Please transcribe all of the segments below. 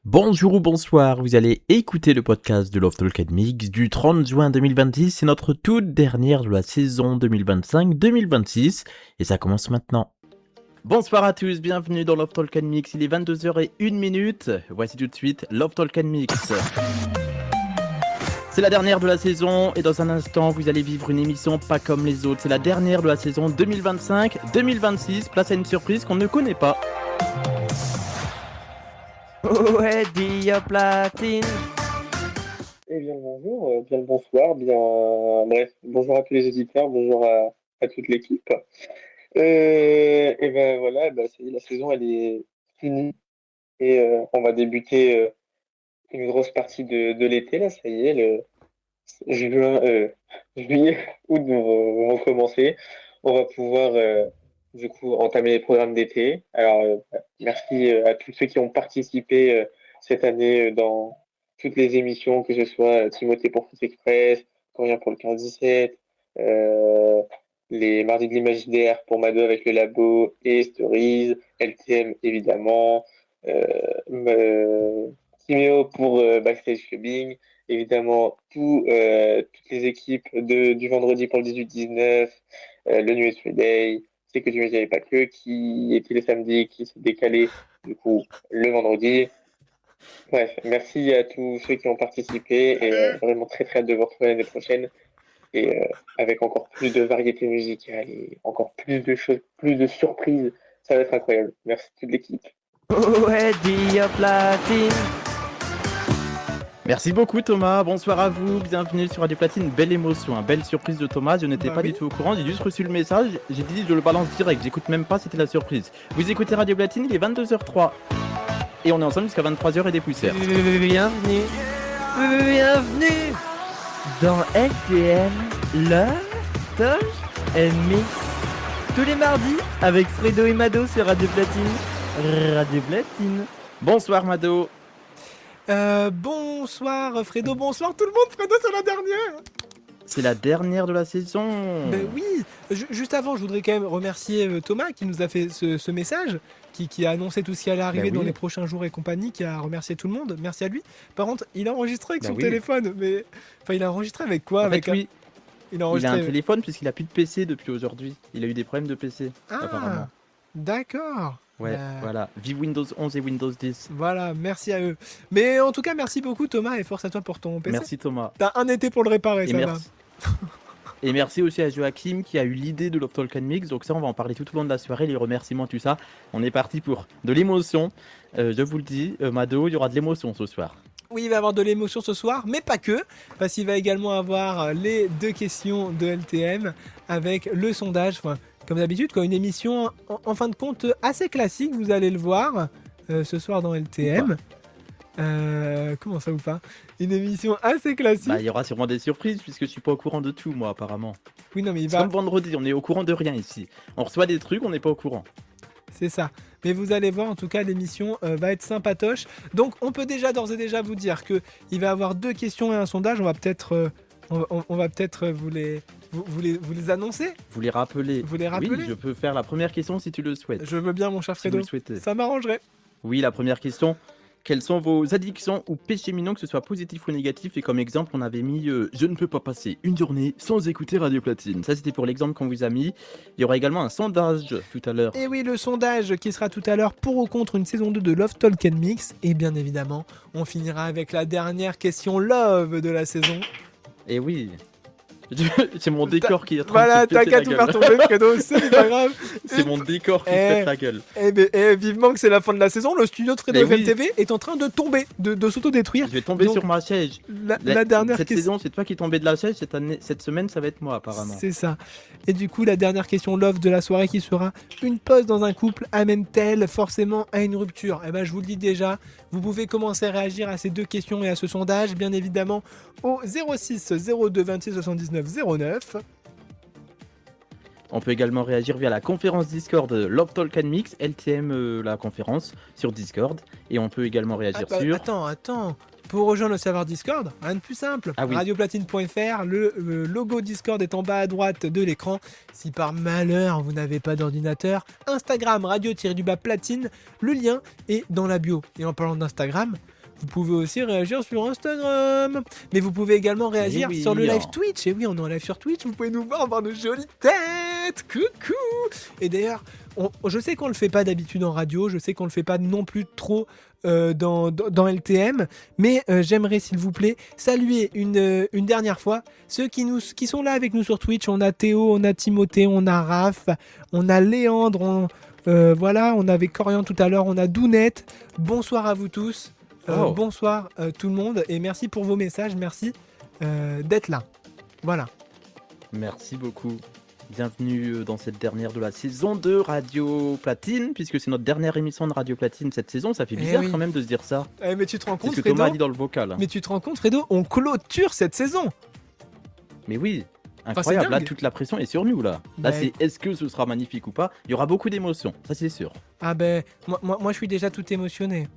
Bonjour ou bonsoir, vous allez écouter le podcast de Love Talk and Mix du 30 juin 2026, c'est notre toute dernière de la saison 2025-2026 et ça commence maintenant. Bonsoir à tous, bienvenue dans Love Talk and Mix, il est 22h01, voici tout de suite Love Talk and Mix. C'est la dernière de la saison et dans un instant vous allez vivre une émission pas comme les autres, c'est la dernière de la saison 2025-2026, place à une surprise qu'on ne connaît pas. Ouais, Dia Platine. Eh bien le bonjour, bien le bonsoir, bref, bonjour à tous les auditeurs, bonjour à toute l'équipe. Et ben voilà, ça y est, la saison elle est finie et on va débuter une grosse partie de l'été là, ça y est, le juin, juillet, août vont commencer. On va pouvoir du coup entamer les programmes d'été. Alors merci à tous ceux qui ont participé cette année dans toutes les émissions, que ce soit Timothée pour Foot Express, Coréen pour le 15-17, les Mardis de l'Imaginaire pour Mado avec le Labo et Stories, LTM évidemment, Timéo pour Backstage Clubbing, évidemment toutes les équipes du vendredi pour le 18-19, le New Day, c'est que du n'y avait pas que, qui était le samedi, qui s'est décalé du coup le vendredi. Bref, merci à tous ceux qui ont participé et vraiment très très hâte de vous retrouver l'année prochaine et avec encore plus de variété musicale et encore plus de choses, plus de surprises. Ça va être incroyable. Merci toute l'équipe. Ouais, Dia Platine. Merci beaucoup Thomas, bonsoir à vous, bienvenue sur Radio Platine, belle émotion, belle surprise de Thomas, je n'étais pas du tout au courant, j'ai juste reçu le message, j'ai dit je le balance direct, j'écoute même pas, c'était la surprise. Vous écoutez Radio Platine, il est 22h03 et on est ensemble jusqu'à 23h et des poussières. Bienvenue dans LTM, Love Talk and Mix. Tous les mardis avec Fredo et Mado sur Radio Platine. Radio Platine. Bonsoir Mado. Bonsoir Fredo, bonsoir tout le monde. Fredo, c'est la dernière. C'est la dernière de la saison. Ben oui, juste avant, je voudrais quand même remercier Thomas qui nous a fait ce message, qui a annoncé tout ce qui allait arriver dans les prochains jours et compagnie, qui a remercié tout le monde. Merci à lui. Par contre, il a enregistré avec son téléphone, mais enfin, il a enregistré avec quoi? Il a un téléphone puisqu'il a plus de PC depuis aujourd'hui. Il a eu des problèmes de PC apparemment. D'accord. Ouais, voilà. Vive Windows 11 et Windows 10. Voilà, merci à eux. Mais en tout cas, merci beaucoup Thomas et force à toi pour ton PC. Merci Thomas. T'as un été pour le réparer, ça va. Et merci aussi à Joachim qui a eu l'idée de Love Talk and Mix. Donc ça, on va en parler tout au long de la soirée, les remerciements, tout ça. On est parti pour de l'émotion. Je vous le dis, Mado, il y aura de l'émotion ce soir. Oui, il va y avoir de l'émotion ce soir, mais pas que, parce qu'il va également avoir les 2 questions de LTM avec le sondage. Enfin, comme d'habitude, une émission en fin de compte assez classique, vous allez le voir ce soir dans LTM. Comment ça ou pas? Une émission assez classique. Il y aura sûrement des surprises puisque je suis pas au courant de tout moi apparemment. Oui, non, mais c'est comme vendredi, on est au courant de rien ici. On reçoit des trucs, on n'est pas au courant. C'est ça. Mais vous allez voir, en tout cas, l'émission va être sympatoche. Donc, on peut d'ores et déjà vous dire qu'il va y avoir 2 questions et un sondage. On va peut-être vous les annoncer. Vous les rappeler. Oui, je peux faire la première question si tu le souhaites. Je veux bien, mon cher Fredo. Si vous le souhaitez. Ça m'arrangerait. Oui, la première question. Quelles sont vos addictions ou péchés mignons, que ce soit positif ou négatif? Et comme exemple, on avait mis je ne peux pas passer une journée sans écouter Radio Platine. Ça, c'était pour l'exemple qu'on vous a mis. Il y aura également un sondage tout à l'heure. Et oui, le sondage qui sera tout à l'heure pour ou contre une saison 2 de Love Talk and Mix. Et bien évidemment, on finira avec la dernière question Love de la saison. Et oui. C'est mon décor qui est en train voilà, de se péter la gueule. t'as qu'à tout faire tomber, Fredo, c'est pas grave. C'est mon décor qui se pète la gueule. Vivement que c'est la fin de la saison, le studio de Fredo FM TV est en train de tomber, de s'auto-détruire. Je vais tomber sur ma chaise. La dernière cette saison, c'est toi qui es tombé de la chaise, cette semaine, ça va être moi apparemment. C'est ça. Et du coup, la dernière question Love de la soirée qui sera: une pause dans un couple amène-t-elle forcément à une rupture? Eh ben, je vous le dis déjà, vous pouvez commencer à réagir à ces 2 questions et à ce sondage, bien évidemment, au 06 02 26 79 09. On peut également réagir via la conférence Discord Love Talk and Mix, LTM la conférence sur Discord. Et on peut également réagir sur... Attends. Pour rejoindre le serveur Discord, rien de plus simple. Ah oui. Radioplatine.fr, le logo Discord est en bas à droite de l'écran. Si par malheur vous n'avez pas d'ordinateur, Instagram radio-platine, le lien est dans la bio. Et en parlant d'Instagram, vous pouvez aussi réagir sur Instagram. Mais vous pouvez également réagir oui, sur le live hein. Twitch. Et oui, on est en live sur Twitch, vous pouvez nous voir nos jolies têtes. Coucou. Et d'ailleurs, je sais qu'on le fait pas d'habitude en radio, je sais qu'on le fait pas non plus trop dans LTM, mais j'aimerais s'il vous plaît saluer une dernière fois ceux qui sont là avec nous sur Twitch. On a Théo, on a Timothée, on a Raph, on a Léandre, voilà, on avait Corian tout à l'heure, on a Dounette. Bonsoir à vous tous, bonsoir tout le monde, et merci pour vos messages, merci d'être là. Voilà. Merci beaucoup. Bienvenue dans cette dernière de la saison de Radio Platine, puisque c'est notre dernière émission de Radio Platine cette saison. Ça fait bizarre oui. quand même de se dire ça. Mais tu te rends C'est compte, ce que Fredo, Thomas a dit dans le vocal. mais tu te rends compte, Fredo, on clôture cette saison. Mais oui, c'est incroyable. Là, dingue. toute la pression est sur nous. Là, Bah, c'est est-ce que ce sera magnifique ou pas. Il y aura beaucoup d'émotions, ça c'est sûr. Ah ben, moi je suis déjà tout émotionné.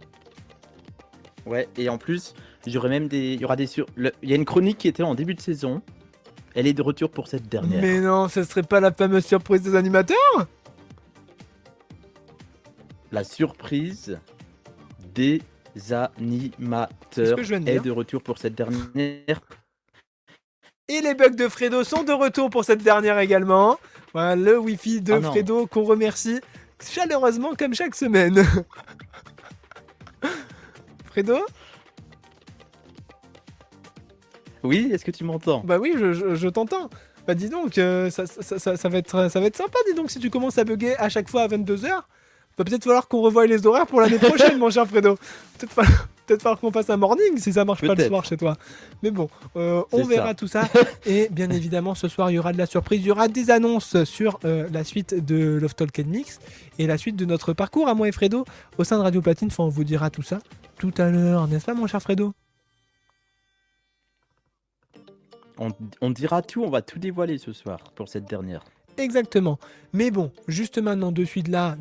Ouais, et en plus, j'aurai même il y aura il y a une chronique qui était en début de saison. Elle est de retour pour cette dernière. Mais non, ce serait pas la fameuse surprise des animateurs? La surprise des animateurs C'est ce que je viens de est dire. de retour pour cette dernière. Et les bugs de Fredo sont de retour pour cette dernière également. Voilà, le Wi-Fi de Oh non. Fredo qu'on remercie chaleureusement comme chaque semaine. Fredo? Oui, est-ce que tu m'entends? Bah oui, je t'entends. Bah dis donc, ça va être sympa, dis donc, si tu commences à bugger à chaque fois à 22h. Va peut-être falloir qu'on revoie les horaires pour l'année prochaine, mon cher Fredo. Peut-être falloir qu'on fasse un morning si ça marche pas le Peut-être. soir chez toi. Mais bon, on C'est verra ça. tout ça. Et bien évidemment, ce soir, il y aura de la surprise. Il y aura des annonces sur la suite de Love Talk and Mix et la suite de notre parcours à moi et Fredo au sein de Radio Platine. Enfin, on vous dira tout ça tout à l'heure, n'est-ce pas, mon cher Fredo? On dira tout, on va tout dévoiler ce soir pour cette dernière. Exactement. Mais bon, juste maintenant, de suite là,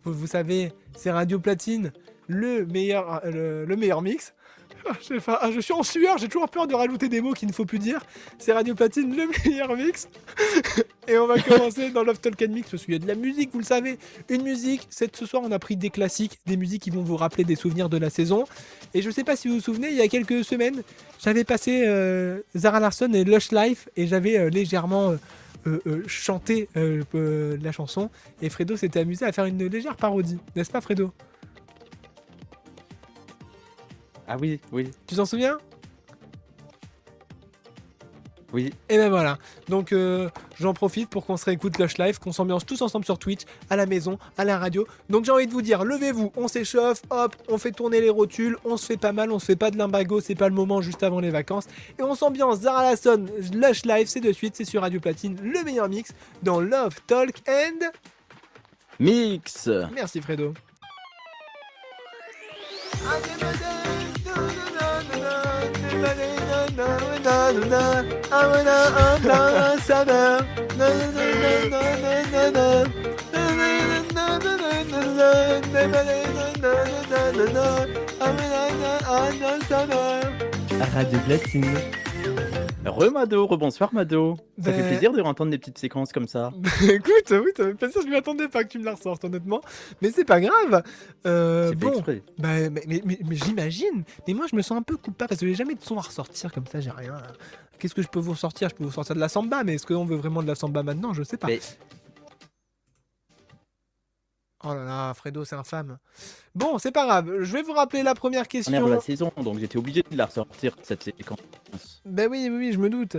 vous savez, c'est Radio Platine, le meilleur mix. Je suis en sueur, j'ai toujours peur de rajouter des mots qu'il ne faut plus dire. C'est Radio Platine, le meilleur mix. Et on va commencer dans Love Talk and Mix parce qu'il y a de la musique, vous le savez. Une musique, ce soir on a pris des classiques, des musiques qui vont vous rappeler des souvenirs de la saison. Et je sais pas si vous vous souvenez, il y a quelques semaines, j'avais passé Zara Larsson et Lush Life et j'avais légèrement chanté la chanson. Et Fredo s'était amusé à faire une légère parodie, n'est-ce pas Fredo? Ah oui, oui, Tu t'en souviens? oui. Et ben voilà, donc j'en profite pour qu'on se réécoute Lush Live, qu'on s'ambiance tous ensemble sur Twitch, à la maison, à la radio. Donc j'ai envie de vous dire, levez-vous, on s'échauffe, hop, on fait tourner les rotules, on se fait pas mal, on se fait pas de limbago, c'est pas le moment juste avant les vacances. Et on s'ambiance Zara Larsson, Lush Live, c'est de suite, c'est sur Radio Platine, le meilleur mix dans Love, Talk and... Mix. Merci Fredo. Radio Platine. Re-Mado, rebonsoir Mado. Ça fait Ben- plaisir de entendre des petites séquences comme ça. Écoute, oui, ça fait plaisir, je m'y attendais pas que tu me la ressortes honnêtement, mais c'est pas grave. C'est fait Bon, exprès. bah, mais j'imagine, mais moi je me sens un peu coupable parce que j'ai jamais de son à ressortir comme ça, j'ai rien. Qu'est-ce que je peux vous ressortir? Je peux vous sortir de la samba, mais est-ce qu'on veut vraiment de la samba maintenant? Je sais pas. Mais- Oh là là, Fredo, c'est infâme. Bon, c'est pas grave, je vais vous rappeler la première Dernière de question. la saison, donc j'étais obligé de la ressortir cette séquence. Ben oui, je me doute.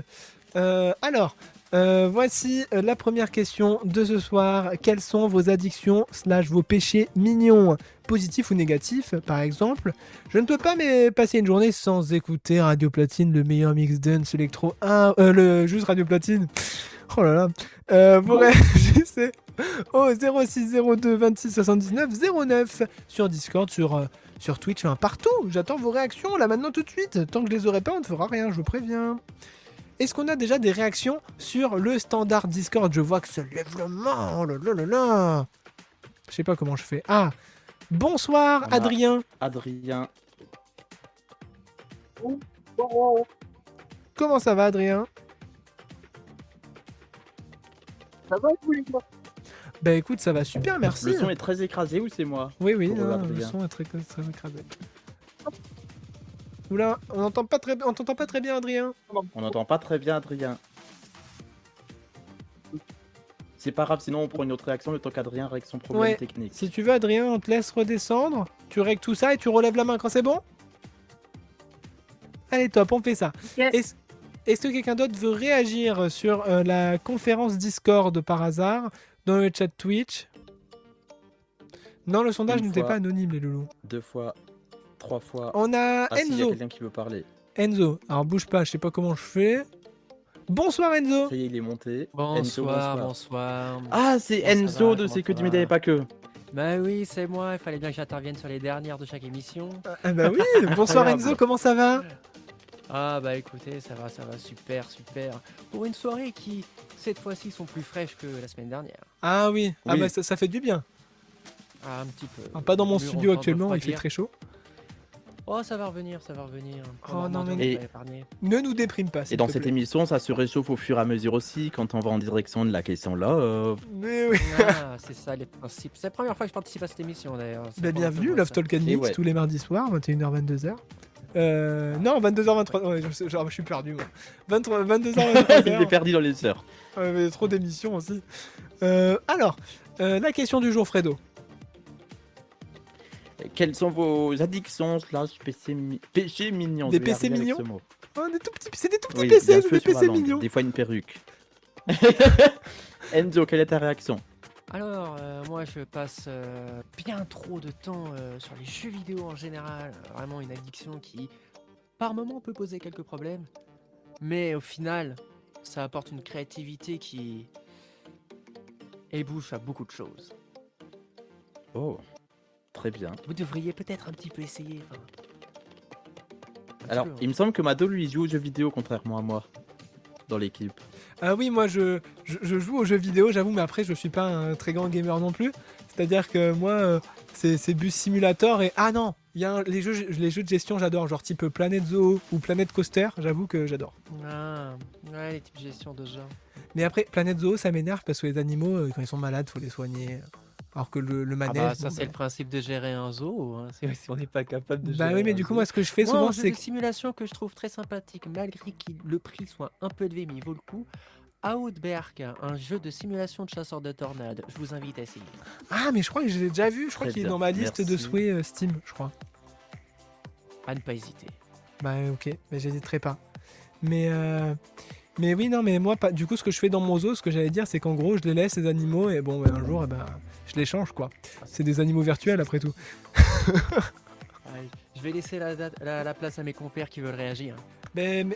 Alors, voici la première question de ce soir. Quelles sont vos addictions / vos péchés mignons, positifs ou négatifs, par exemple? Je ne peux pas passer une journée sans écouter Radio Platine, le meilleur mix dance électro. Juste Radio Platine. Oh là là. Vous réagissez au 0602 26 79 09 sur Discord, sur Twitch, hein, partout. J'attends vos réactions là maintenant tout de suite. Tant que je les aurai pas, on ne fera rien, je vous préviens. Est-ce qu'on a déjà des réactions sur le standard Discord? Je vois que ça lève la main. Oh là là là là. Je sais pas comment je fais. Ah, bonsoir On a- Adrien. Adrien. Comment ça va, Adrien? Ça va, tous les gars? Bah écoute, ça va super, merci. Le son est très écrasé ou c'est moi? Oui, pour non, le Adrien. son est très écrasé. Oula, on t'entend pas très bien, Adrien. On n'entend pas très bien Adrien. C'est pas grave, sinon on prend une autre réaction le temps qu'Adrien règle son problème Ouais. technique. Si tu veux, Adrien, on te laisse redescendre. Tu règles tout ça et tu relèves la main quand c'est bon? Allez, top, on fait ça. Yes. Est-ce que quelqu'un d'autre veut réagir sur la conférence Discord par hasard dans le chat Twitch? Non, le sondage Une n'était fois. pas anonyme, les loulous. 2 fois, 3 fois. On a Ah si, il y a Enzo. quelqu'un qui veut parler. Enzo, alors bouge pas, je sais pas comment je fais. Bonsoir Enzo. Ça y est, il est monté. Enzo, Bonsoir, bonsoir. Ah, c'est Comment ça Enzo va, de comment C'est que ça du va Média et pas que. Bah oui, c'est moi, il fallait bien que j'intervienne sur les dernières de chaque émission. Ah bah oui, bonsoir Incroyable. Enzo, comment ça va? Ah bah écoutez, ça va, super, super. Pour une soirée qui, cette fois-ci, sont plus fraîches que la semaine dernière. Ah oui, ah Oui. bah ça fait du bien. Ah, un petit peu. Ah, pas dans mon Le mur studio en train de actuellement, il fait refroidir. très chaud. Oh, ça va revenir, ça va revenir. Oh, non, mais- mais... Et- Ne nous déprime pas, Et s'il dans te cette plaît. émission, ça se réchauffe au fur et à mesure aussi. Quand on va en direction de la question là, Mais oui. Ah, c'est ça les principes. C'est la première fois que je participe à cette émission d'ailleurs. C'est Bah, la première bienvenue, fois que Love je vois Talk and Et Mix, ouais. tous les mardis soirs, 21h, 22h. Non, 22h, 23h, ouais, je suis perdu moi. 22h, il est 23h. perdu dans les heures. Mais trop d'émissions aussi. Alors, la question du jour, Fredo. Quelles sont vos addictions slash péchés mignons? Des Je vais PC arriver avec mignons ce mot. Oh, c'est des tout petits Oui, PC, bien c'est sûr des sur la PC langue, mignons. des fois une perruque. Enzo, quelle est ta réaction? Alors, moi je passe bien trop de temps sur les jeux vidéo en général. Vraiment une addiction qui, par moment, peut poser quelques problèmes. Mais au final, ça apporte une créativité qui ébouche à beaucoup de choses. Oh, très bien. Vous devriez peut-être un petit peu essayer. enfin, un petit Alors, peu, hein. il me semble que Mado lui joue aux jeux vidéo contrairement à moi dans l'équipe. Ah oui, moi je joue aux jeux vidéo, j'avoue, mais après je suis pas un très grand gamer non plus. C'est-à-dire que moi, c'est Bus Simulator et... Ah non, il y a les jeux de gestion, j'adore, genre type Planet Zoo ou Planet Coaster, j'avoue que j'adore. Ah, ouais, les types de gestion de ce genre. Mais après, Planet Zoo, ça m'énerve parce que les animaux, quand ils sont malades, faut les soigner. Alors que le Ah manège... bah, ça bon, c'est le principe de gérer un zoo. Hein. Si on n'est pas capable de Bah gérer oui, mais un du coup, zoo. moi, ce que je fais Moi, souvent, un jeu c'est... de simulation que je trouve très sympathique, malgré que le prix soit un peu élevé, mais il vaut le coup. Outback, un jeu de simulation de chasseur de tornades. Je vous invite à essayer. Ah, mais je crois que je l'ai déjà vu, je crois Très qu'il est bien, dans ma liste de merci. souhaits Steam, je crois. À ne pas hésiter. Bah ok, mais j'hésiterai pas. Mais oui, non, mais moi, pas... du coup, ce que je fais dans mon zoo, ce que j'allais dire, c'est qu'en gros, je les laisse, ces animaux, et bon, un jour, je les change, quoi. C'est des animaux virtuels, après tout. Ouais, je vais laisser la place à mes compères qui veulent réagir.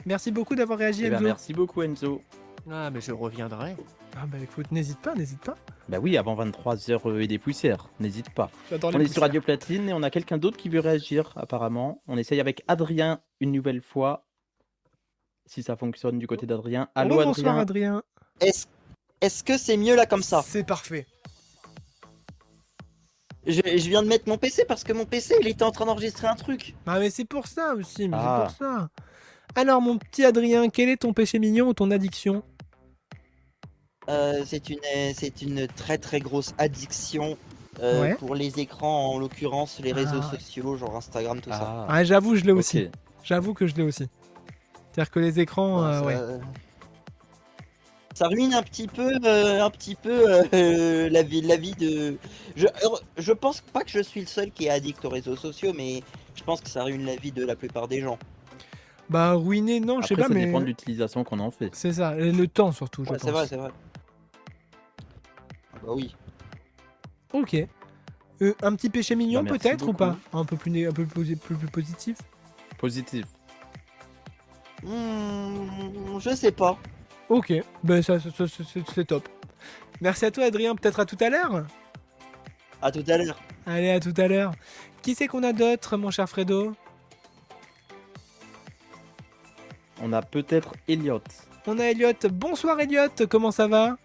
Merci beaucoup d'avoir réagi, Eh ben, Enzo. merci beaucoup Enzo. Ah, mais je reviendrai. Ah bah écoute, n'hésite pas, n'hésite pas. Bah oui, avant 23h et des poussières, n'hésite pas. J'adore On les est sur Radio Platine et on a quelqu'un d'autre qui veut réagir apparemment. On essaye avec Adrien une nouvelle fois. Si ça fonctionne du côté d'Adrien. Allô Bonsoir, Adrien. Adrien. Est-ce que c'est mieux là comme ça? C'est parfait. Je viens de mettre mon PC parce que mon PC il était en train d'enregistrer un truc. Ah mais c'est pour ça aussi, mais Ah. c'est pour ça. Alors mon petit Adrien, quel est ton péché mignon ou ton addiction? C'est une très très grosse addiction Ouais. pour les écrans, en l'occurrence les réseaux Ah. sociaux, genre Instagram, tout ça. Ah, j'avoue, je l'ai ok. aussi. J'avoue que je l'ai aussi. C'est-à-dire que les écrans, Ouais, ouais. ça ruine un petit peu la vie de. Je pense pas que je suis le seul qui est addict aux réseaux sociaux, mais je pense que ça ruine la vie de la plupart des gens. Bah ruiné, non, je sais Après, pas, ça mais dépend de l'utilisation qu'on en fait. c'est ça. Et le temps surtout, je Ouais, pense. c'est vrai, c'est vrai. Ah bah oui. Ok. Un petit péché mignon Bah, merci peut-être ou beaucoup. pas? Un peu plus positif. Positif. Je sais pas. Ok, ben ça, c'est top. Merci à toi Adrien, peut-être à tout à l'heure. À tout à l'heure. Allez, à tout à l'heure. Qui c'est qu'on a d'autre, mon cher Fredo? On a peut-être Elliot. On a Elliot. Bonsoir Elliot, comment ça va?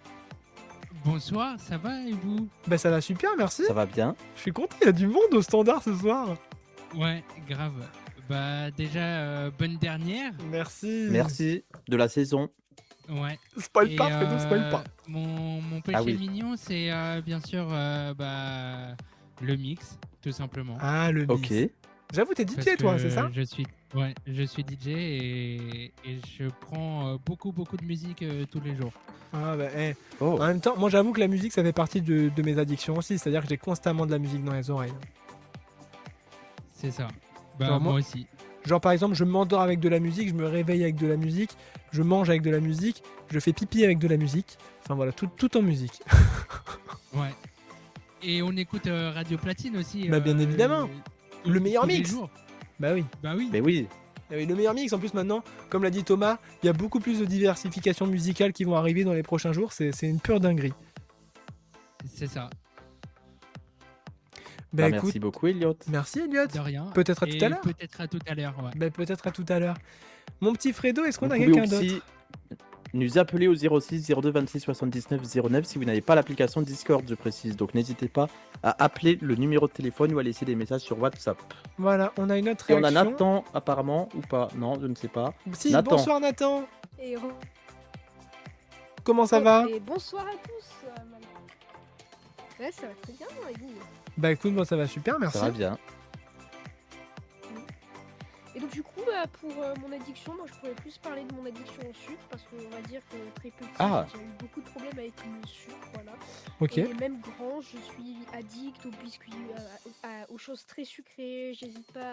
Bonsoir, ça va et vous? Ben ça va super, merci. Ça va bien? Je suis content, il y a du monde au standard ce soir. Ouais, grave. Bah déjà, bonne dernière. Merci. Merci de la saison. Ouais. Spoil Et, pas, Fredo, spoil pas. Mon péché Ah oui. mignon, c'est bien sûr le mix, tout simplement. Ah, le Ok. mix. J'avoue, t'es Parce DJ, toi, que c'est ça? je suis DJ et je prends beaucoup de musique tous les jours. Ah, bah, eh. Oh. En même temps, moi, j'avoue que la musique, ça fait partie de mes addictions aussi. C'est-à-dire que j'ai constamment de la musique dans les oreilles. C'est ça. Bah Genre, moi aussi. Genre, par exemple, je m'endors avec de la musique, je me réveille avec de la musique, je mange avec de la musique, je fais pipi avec de la musique. Enfin, voilà, tout en musique. Ouais. Et on écoute Radio Platine aussi. Bah, bien évidemment. Le meilleur tous les mix. jours. Bah oui. Bah oui. Mais oui. Ah oui, le meilleur mix, en plus, maintenant, comme l'a dit Thomas, il y a beaucoup plus de diversification musicale qui vont arriver dans les prochains jours. C'est une pure dinguerie. C'est ça. Bah, écoute, Merci beaucoup, Elliot. merci Elliot. De rien. Peut-être à tout Et à l'heure. Peut-être à tout à l'heure, ouais. Bah, peut-être à tout à l'heure. Mon petit Fredo, est-ce qu'on Vous a pouvez quelqu'un d'autre? aussi nous appeler au 06 02 26 79 09 si vous n'avez pas l'application Discord, je précise. Donc n'hésitez pas à appeler le numéro de téléphone ou à laisser des messages sur WhatsApp. Voilà, on a une autre Et on réaction. a Nathan apparemment ou pas? Non, je ne sais pas. Si, Nathan. bonsoir Nathan. Et Comment ça va? Et bonsoir à tous. Maman. Ouais, ça va très bien, et vous? Bah écoute, moi ça va super, merci. Ça va bien. Et donc du coup, pour mon addiction, moi je pourrais plus parler de mon addiction au sucre parce qu'on va dire que très petit, Ah. j'ai eu beaucoup de problèmes avec le sucre, voilà. Ok. Et même grand, je suis addict aux biscuits, aux choses très sucrées. J'hésite pas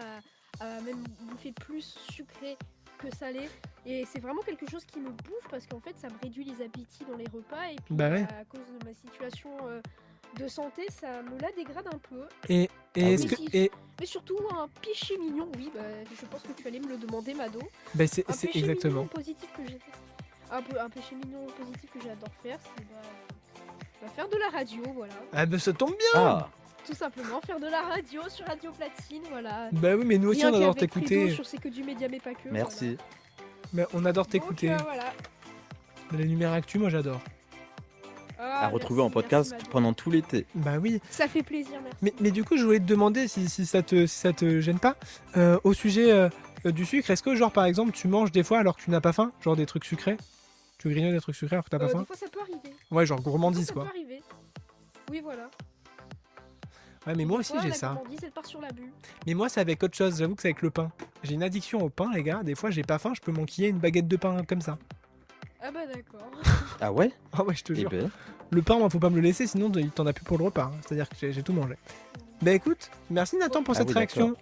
à même bouffer plus sucré que salé. Et c'est vraiment quelque chose qui me bouffe parce qu'en fait, ça me réduit les appétits dans les repas. Et puis, Bah ouais. à cause de ma situation de santé, ça me la dégrade un peu. Et est-ce oui. que. Si. Et, Mais surtout, un péché mignon, oui, je pense que tu allais me le demander, Mado. bah c'est Un c'est péché exactement. mignon positif que j'ai un péché mignon positif que j'adore faire, c'est faire de la radio, voilà. Ah bah ça tombe bien. Ah, Tout simplement, faire de la radio sur Radio Platine, voilà. Bah oui, mais nous aussi Rien on adore qu'avec t'écouter. Fredo sur C'est que du média, mais pas que. merci. Mais on adore Voilà. t'écouter. Donc, voilà. Les numéros actu, moi j'adore. Ah, À retrouver en merci, podcast Mado. pendant tout l'été. Bah oui. Ça fait plaisir, merci. Mais du coup, je voulais te demander si ça te gêne pas, au sujet du sucre, est-ce que genre par exemple tu manges des fois alors que tu n'as pas faim, genre des trucs sucrés? Tu grignotes des trucs sucrés alors que t'as pas Des faim? fois, ça peut arriver. Ouais, genre Des fois, gourmandise ça quoi. peut arriver. Oui, voilà. Ouais, mais moi Des aussi fois, j'ai la ça. gourmandise, elle part sur la bulle. Mais moi c'est avec autre chose, j'avoue que c'est avec le pain. J'ai une addiction au pain les gars, des fois j'ai pas faim, je peux m'enquiller une baguette de pain comme ça. Ah bah d'accord. Ah ouais? Ah ouais, je te Eh jure. ben, Le pain, moi faut pas me le laisser sinon t'en as plus pour le repas, hein. C'est-à-dire que j'ai tout mangé. Bah écoute, merci Nathan pour Ah cette oui, réaction. d'accord.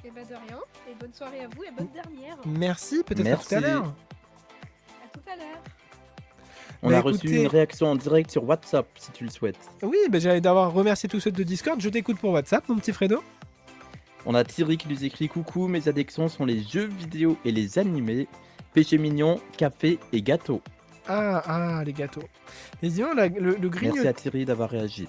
Et bah de rien. Et bonne soirée à vous et bonne dernière. Merci, peut-être à tout à Merci. l'heure. À tout à l'heure. on Bah, a reçu écoutez- une réaction en direct sur WhatsApp si tu le souhaites. Oui, bah j'allais d'avoir remercié tous ceux de Discord, je t'écoute pour WhatsApp mon petit Fredo. On a Thierry qui nous écrit coucou, mes addictions sont les jeux vidéo et les animés, péché mignon, café et gâteau. Ah, les gâteaux. Et dis-moi, le Merci grignote. à Thierry d'avoir réagi.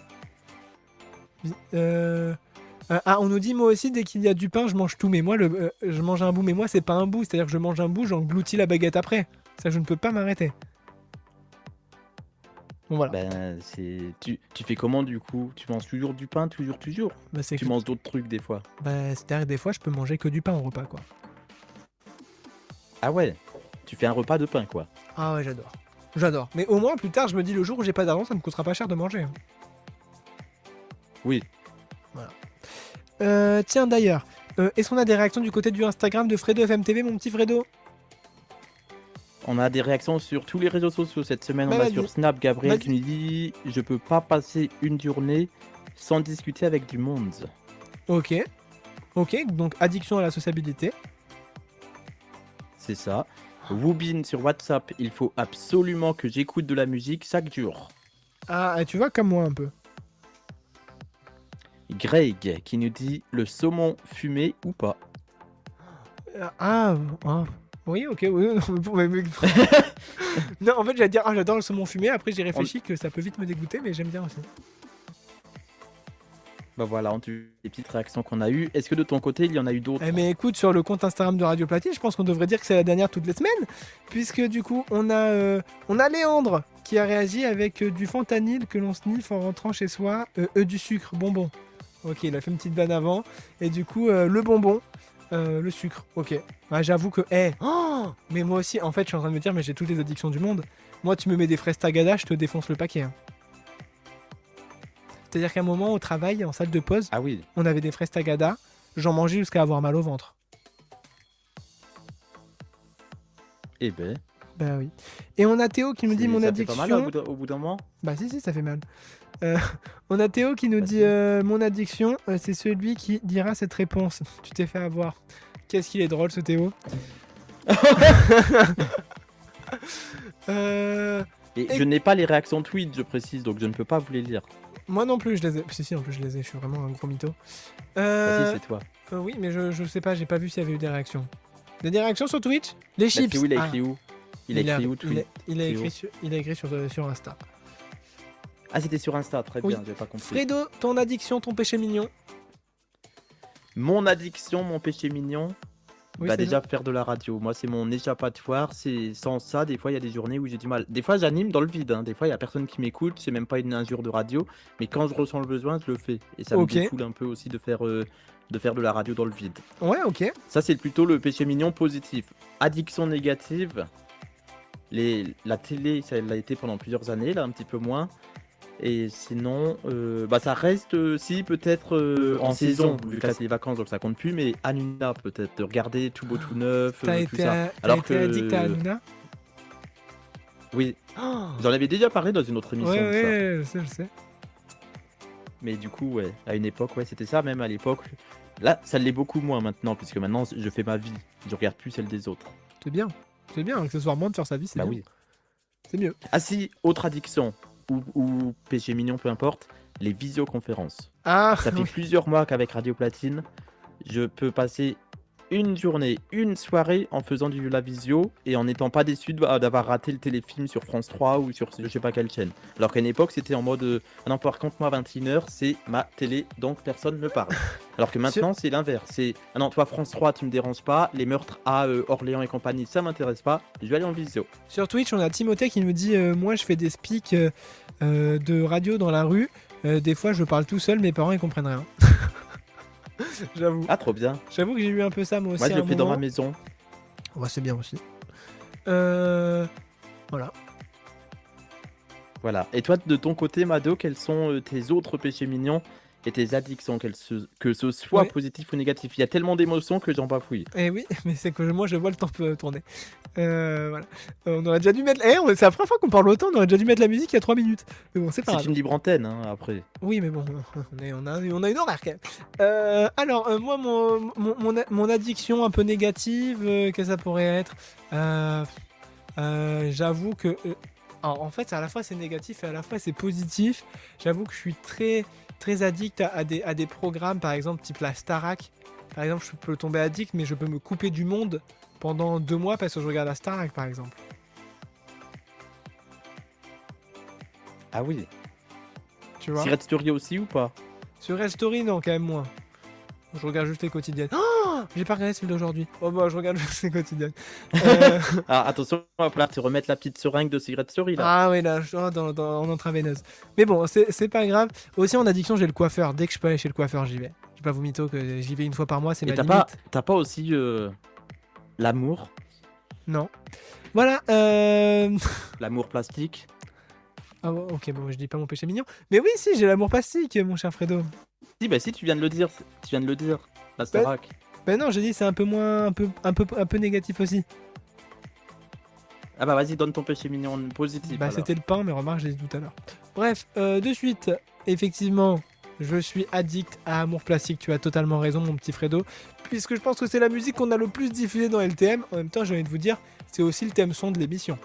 On nous dit, moi aussi, dès qu'il y a du pain, je mange tout. Mais moi, je mange un bout. Mais moi, c'est pas un bout. C'est-à-dire que je mange un bout, j'engloutis la baguette après. Ça, je ne peux pas m'arrêter. Bon, voilà. Ben, tu fais comment du coup? Tu manges toujours du pain, toujours? Bah, c'est Tu que- manges d'autres trucs des fois? bah, c'est-à-dire que des fois, je peux manger que du pain au repas, quoi. Ah ouais? Tu fais un repas de pain quoi? Ah ouais, j'adore. J'adore. Mais au moins, plus tard, je me dis, le jour où j'ai pas d'argent, ça me coûtera pas cher de manger. Oui. Tiens, d'ailleurs, est-ce qu'on a des réactions du côté du Instagram de Fredo FMTV, mon petit Fredo? On a des réactions sur tous les réseaux sociaux cette semaine. Bah, on a vas-y. sur Snap Gabriel Vas-y. qui nous dit je peux pas passer une journée sans discuter avec du monde. Ok. Ok, donc addiction à la sociabilité. C'est ça. Woobin sur WhatsApp, il faut absolument que j'écoute de la musique chaque jour. Ah, tu vois, comme moi un peu. Greg qui nous dit le saumon fumé ou pas. Oui, ok, oui. Non, en fait, j'allais dire, j'adore le saumon fumé. Après, j'ai réfléchi que ça peut vite me dégoûter, mais j'aime bien aussi. Bah voilà, on tue les petites réactions qu'on a eues. Est-ce que de ton côté, il y en a eu d'autres? Eh, mais écoute, sur le compte Instagram de Radio Platine, je pense qu'on devrait dire que c'est la dernière toutes les semaines, puisque du coup, on a Léandre qui a réagi avec du fentanyl que l'on sniffe en rentrant chez soi, du sucre, bonbon. Ok, il a fait une petite vanne avant, et du coup, le bonbon. Le sucre, ok. Ouais, j'avoue que... mais moi aussi, en fait, je suis en train de me dire, mais j'ai toutes les addictions du monde. Moi, tu me mets des fraises tagada, je te défonce le paquet. Hein. C'est-à-dire qu'à un moment, au travail, en salle de pause, Ah oui. on avait des fraises tagada, j'en mangeais jusqu'à avoir mal au ventre. Eh ben, Bah oui. Et on a Théo qui nous dit mon ça fait addiction... pas mal au bout d'un moment. Bah si, ça fait mal. On a Théo qui nous Bah dit si. mon addiction, c'est celui qui dira cette réponse. Tu t'es fait avoir. Qu'est-ce qu'il est drôle ce Théo. Et Et- je n'ai pas les réactions tweets, je précise, donc je ne peux pas vous les lire. Moi non plus, je les ai. Si, en plus je les ai, je suis vraiment un gros mytho. Bah si, c'est toi. Oui, mais je sais pas, j'ai pas vu s'il y avait eu des réactions. Il y a des réactions sur Twitch. Les Bah, chips. Théo, il a Ah, écrit où Il a écrit où tweet il a Théo. écrit sur Insta. Ah, c'était sur Insta, très Oui. bien, j'ai pas compris. Fredo, ton addiction, ton péché mignon. Mon addiction, mon péché mignon, Oui, bah c'est déjà faire de la radio. Moi, c'est mon échappatoire. C'est sans ça, des fois, il y a des journées où j'ai du mal. Des fois, j'anime dans le vide. Hein. Des fois, il y a personne qui m'écoute. C'est même pas une injure de radio. Mais quand je ressens le besoin, je le fais. Et ça Ok. me défoule un peu aussi de faire de la radio dans le vide. Ouais, ok. Ça, c'est plutôt le péché mignon positif. Addiction négative. La télé, ça l'a été pendant plusieurs années, là, un petit peu moins. Et sinon, bah ça reste, si, peut-être en saison, vu que là c'est les vacances, donc ça compte plus, mais Hanouna, peut-être, de regarder tout beau, tout neuf, T'as tout été, ça. t'as Alors été que- addict à Hanouna. Oui, Oh j'en avais déjà parlé dans une autre émission ouais, de ça. ouais, je sais. Mais du coup, ouais, à une époque, ouais, c'était ça, même à l'époque. Là, ça l'est beaucoup moins maintenant, puisque maintenant, je fais ma vie. Je regarde plus celle des autres. C'est bien. C'est bien, accessoirement, de faire sa vie, c'est Bah bien. oui. C'est mieux. Ah si, autre addiction, ou péché mignon, peu importe, les visioconférences. Ah, Ça fait plusieurs mois qu'avec Radio Platine, je peux passer une journée, une soirée en faisant la visio et en n'étant pas déçu d'avoir raté le téléfilm sur France 3 ou sur je sais pas quelle chaîne. Alors qu'à une époque, c'était en mode ah non, par contre, moi, 21h, c'est ma télé, donc personne ne parle. Alors que maintenant, c'est l'inverse. C'est ah non, toi, France 3, tu me déranges pas, les meurtres à Orléans et compagnie, ça m'intéresse pas, je vais aller en visio. sur Twitch, on a Timothée qui nous dit moi, je fais des speaks de radio dans la rue. Des fois, je parle tout seul, mes parents ils comprennent rien. J'avoue. Ah, trop bien. J'avoue que j'ai eu un peu ça moi aussi. Moi, je à le un fais dans ma moment. maison. Ouais, c'est bien aussi. Voilà. Voilà. Et toi, de ton côté, Mado, quels sont tes autres péchés mignons et tes addictions, que ce soit Ouais. positif ou négatif? Il y a tellement d'émotions que j'en bafouille. Et oui, mais c'est que moi je vois le temps tourner. Voilà. On aurait déjà dû mettre. C'est la première fois qu'on parle autant, on aurait déjà dû mettre la musique il y a 3 minutes. Mais bon, c'est pas C'est grave. une libre antenne, hein, après. Oui, mais bon, on a une horaire quand même. Alors, moi, mon addiction un peu négative, qu'est-ce que ça pourrait être J'avoue que. Alors, en fait, à la fois c'est négatif et à la fois c'est positif. J'avoue que je suis très, très addict à des programmes, par exemple, type la Starac. Par exemple, je peux tomber addict, mais je peux me couper du monde pendant 2 mois parce que je regarde la Starac, par exemple. Ah oui. Tu vois Secret Story aussi ou pas? Sur Red Story, non, quand même moins. Je regarde juste les quotidiennes. Oh, j'ai pas regardé celle d'aujourd'hui. Oh bah, je regarde juste les quotidiennes. Ah, attention, il va falloir te remettre la petite seringue de Secret Story là. Ah oui, là, en intraveineuse. Mais bon, c'est pas grave. Aussi, en addiction, j'ai le coiffeur. Dès que je peux aller chez le coiffeur, j'y vais. Je vais pas vous mytho que j'y vais une fois par mois, c'est Et ma t'as limite. pas aussi l'amour, Non. Voilà. l'amour plastique? Ah, ouais, ok, bon, je dis pas mon péché mignon. Mais oui, si, j'ai l'amour plastique, mon cher Fredo. Si, bah si, tu viens de le dire. La Starac. Ben non, j'ai dit c'est un peu moins, un peu négatif aussi. Ah bah vas-y, donne ton péché mignon positif. Bah alors. c'était le pain, mais remarque, j'ai dit tout à l'heure. Bref, de suite, effectivement, je suis addict à Amour Plastique. Tu as totalement raison, mon petit Fredo. Puisque je pense que c'est la musique qu'on a le plus diffusée dans LTM. En même temps, j'ai envie de vous dire, c'est aussi le thème son de l'émission.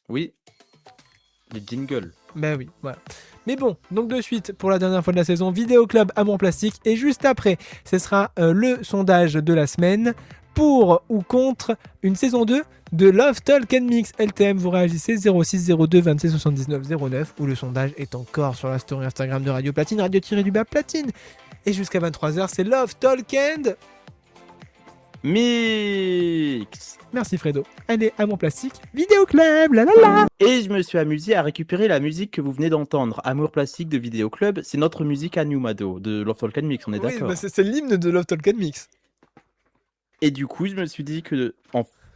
Oui. Les jingles. Ben oui, voilà. Mais bon, donc de suite, pour la dernière fois de la saison, Vidéo Club Amour Plastique. Et juste après, ce sera le sondage de la semaine. Pour ou contre une saison 2 de Love Talk and Mix LTM. Vous réagissez 06 02 26 79 09 où le sondage est encore sur la story Instagram de Radio Platine, radio-du-bas Platine. Et jusqu'à 23h, c'est Love Talk and Mix. Merci Fredo. Allez, Amour Plastique, Vidéo Club, la la la. Et je me suis amusé à récupérer la musique que vous venez d'entendre. Amour Plastique de Vidéo Club, c'est notre musique à nous, Mado, de Love Talk Mix, on est Oui, d'accord. bah, c'est l'hymne de Love Talk Mix. Et du coup, je me suis dit que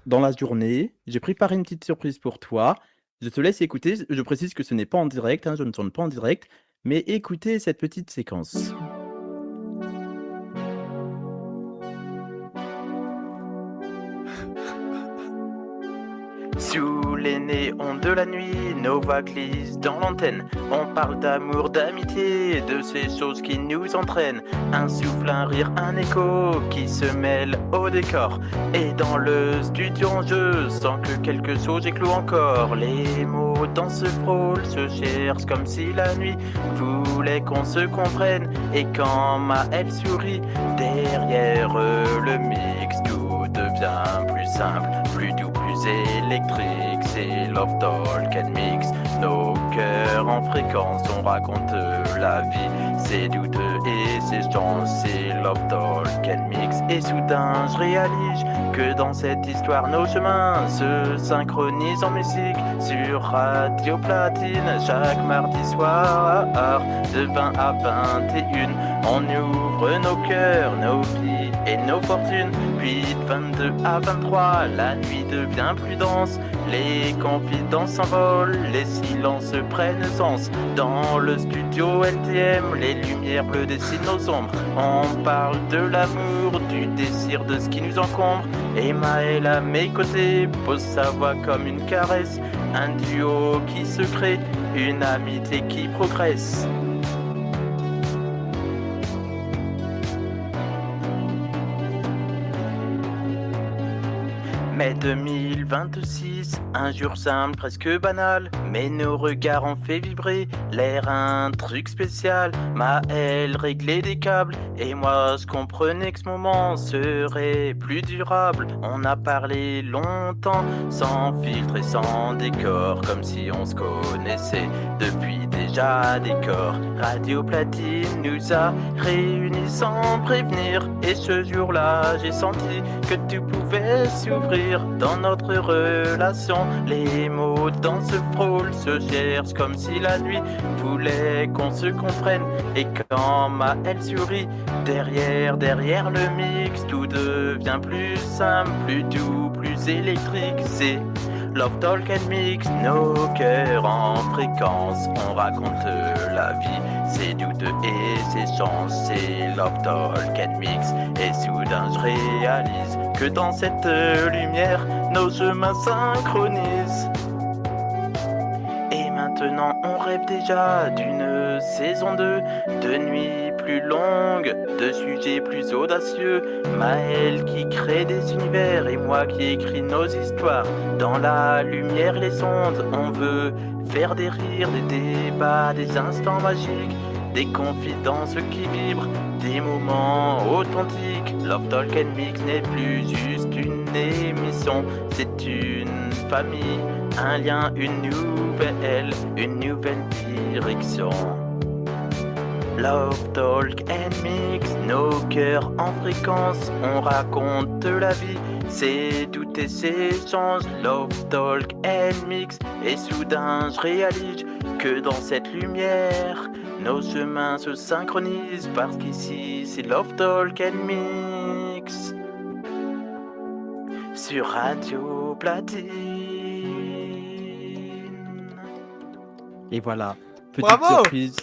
dans la journée, j'ai préparé une petite surprise pour toi. Je te laisse écouter. Je précise que ce n'est pas en direct, je ne tourne pas en direct, mais écoutez cette petite séquence. Sous les néons de la nuit, nos voix glissent dans l'antenne. On parle d'amour, d'amitié, de ces choses qui nous entraînent. Un souffle, un rire, un écho qui se mêle au décor. Et dans le studio en jeu, sans que quelque chose éclot encore. Les mots dans ce frôle se cherchent comme si la nuit voulait qu'on se comprenne. Et quand Maëlle sourit, derrière le mix, tout devient plus simple, plus doux, plus électrique. C'est Love Talk and Mix. Nos cœurs en fréquence, on raconte la vie, c'est douteux et c'est chance. C'est Love Talk and Mix. Et soudain je réalise que dans cette histoire nos chemins se synchronisent en musique sur Radio Platine. Chaque mardi soir de 20 à 21, on ouvre nos cœurs, nos vies et nos fortunes. Puis de 22 à 23, la nuit devient plus dense. Les confidences s'envolent, les silences prennent sens. Dans le studio LTM, les lumières bleues dessinent nos ombres. On parle de l'amour, du désir, de ce qui nous encombre. Et Maëlle à mes côtés pose sa voix comme une caresse. Un duo qui se crée, une amitié qui progresse. Mai 2026, un jour simple, presque banal, mais nos regards ont fait vibrer l'air, un truc spécial. Maëlle réglait des câbles, et moi je comprenais que ce moment serait plus durable. On a parlé longtemps, sans filtre et sans décor, comme si on se connaissait depuis déjà des corps. Radio Platine nous a réunis sans prévenir, et ce jour-là j'ai senti que tout pouvait s'ouvrir. Dans notre relation, les mots dans ce frôle se cherchent comme si la nuit voulait qu'on se comprenne. Et quand Maëlle sourit, derrière le mix, tout devient plus simple, plus doux, plus électrique. C'est Love Talk and Mix, nos cœurs en fréquence. On raconte la vie, c'est douteux et c'est chance. C'est Love Talk and Mix. Et soudain je réalise que dans cette lumière, nos chemins synchronisent. Et maintenant on rêve déjà d'une saison 2, de nuits plus longues, de sujets plus audacieux. Maëlle qui crée des univers et moi qui écris nos histoires. Dans la lumière, les ondes, on veut faire des rires, des débats, des instants magiques, des confidences qui vibrent, des moments authentiques. Love Talk and Mix n'est plus juste une émission, c'est une famille, un lien, une nouvelle direction. Love Talk and Mix, nos cœurs en fréquence, on raconte la vie, c'est doutes et c'est change. Love Talk and Mix, et soudain je réalise que dans cette lumière, nos chemins se synchronisent, parce qu'ici c'est Love Talk and Mix sur Radio Platine. Et voilà, petite Bravo surprise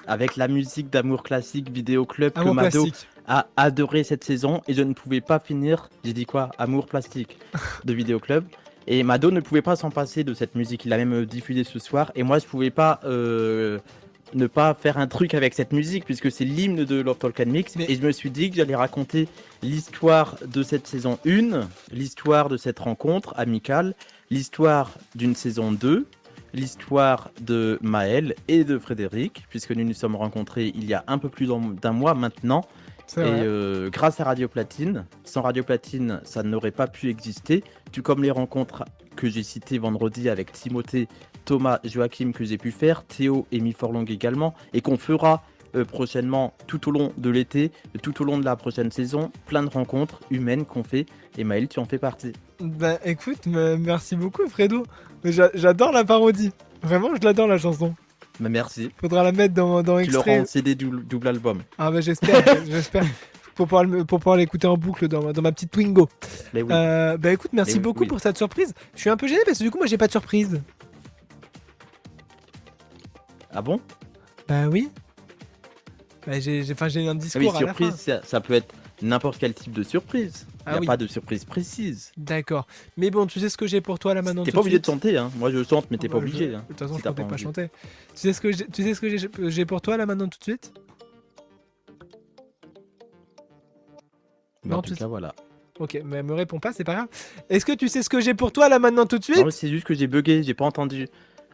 avec la musique d'Amour Classique Vidéo Club Amour que Mado Plastique. a adoré cette saison, et je ne pouvais pas finir, j'ai dit quoi, Amour Plastique de Vidéo Club. Et Mado ne pouvait pas s'en passer de cette musique, il l'a même diffusée ce soir, et moi je pouvais pas ne pas faire un truc avec cette musique, puisque c'est l'hymne de Love Talk and Mix. Mais- Et je me suis dit que j'allais raconter l'histoire de cette saison 1, l'histoire de cette rencontre amicale, l'histoire d'une saison 2, l'histoire de Maëlle et de Frédéric, puisque nous nous sommes rencontrés il y a un peu plus d'un mois maintenant. C'est Et vrai. grâce à Radio Platine, sans Radio Platine, ça n'aurait pas pu exister. Tout comme les rencontres que j'ai citées vendredi avec Timothée, Thomas, Joachim que j'ai pu faire, Théo et Mi Forlong également, et qu'on fera prochainement, tout au long de l'été, tout au long de la prochaine saison, plein de rencontres humaines qu'on fait. Et Maël, tu en fais partie. Bah écoute, merci beaucoup Fredo. Mais j'adore la parodie. Vraiment, je l'adore la chanson. Mais merci. Faudra la mettre dans Tu l'auras extrait. en CD double album. Ah bah j'espère, j'espère. Pour pouvoir l'écouter en boucle dans ma petite Twingo. Mais oui. Bah écoute, merci Mais oui, beaucoup oui. pour cette surprise. Je suis un peu gêné parce que du coup, moi j'ai pas de surprise. Ah bon? Bah oui. Bah, j'ai un Ah oui, discours à la fin. surprise, ça peut être n'importe quel type de surprise. Il Ah n'y a oui. pas de surprise précise. D'accord. Mais bon, tu sais ce que j'ai pour toi là maintenant. T'es tout pas obligé de suite chanter, hein. Moi je chante, mais t'es Bah, pas obligé. De Hein, toute façon, si je t'as comptais pas envie. chanter. Tu sais ce que j'ai pour toi là maintenant tout de suite? Mais Non, en tu tout sais- cas, voilà. Ok, mais me réponds pas, c'est pas grave. Est-ce que tu sais ce que j'ai pour toi là maintenant tout de suite? Non, mais c'est juste que j'ai bugué, j'ai pas entendu.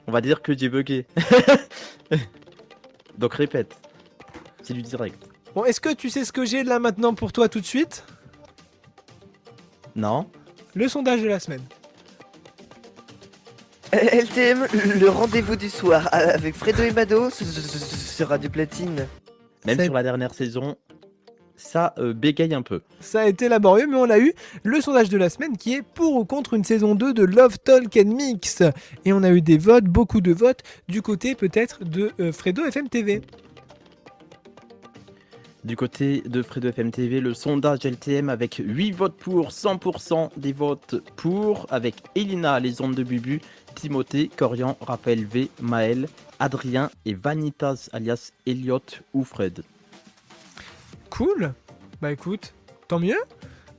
On va dire que j'ai bugué. Donc répète. C'est du direct. Bon, est-ce que tu sais ce que j'ai là maintenant pour toi tout de suite? Non? Le sondage de la semaine. LTM, le rendez-vous du soir avec Fredo et Mado sur Radio Platine. Même C'est- sur la dernière saison, ça bégaye un peu. Ça a été laborieux, mais on a eu le sondage de la semaine qui est pour ou contre une saison 2 de Love Talk and Mix. Et on a eu des votes, beaucoup de votes, du côté peut-être de Fredo FM TV. Du côté de Fredo FM TV, le sondage LTM avec 8 votes pour, 100% des votes pour, avec Elina, les ondes de Bubu, Timothée, Corian, Raphaël V, Maël, Adrien et Vanitas alias Elliot ou Fred. Cool. Bah écoute, tant mieux.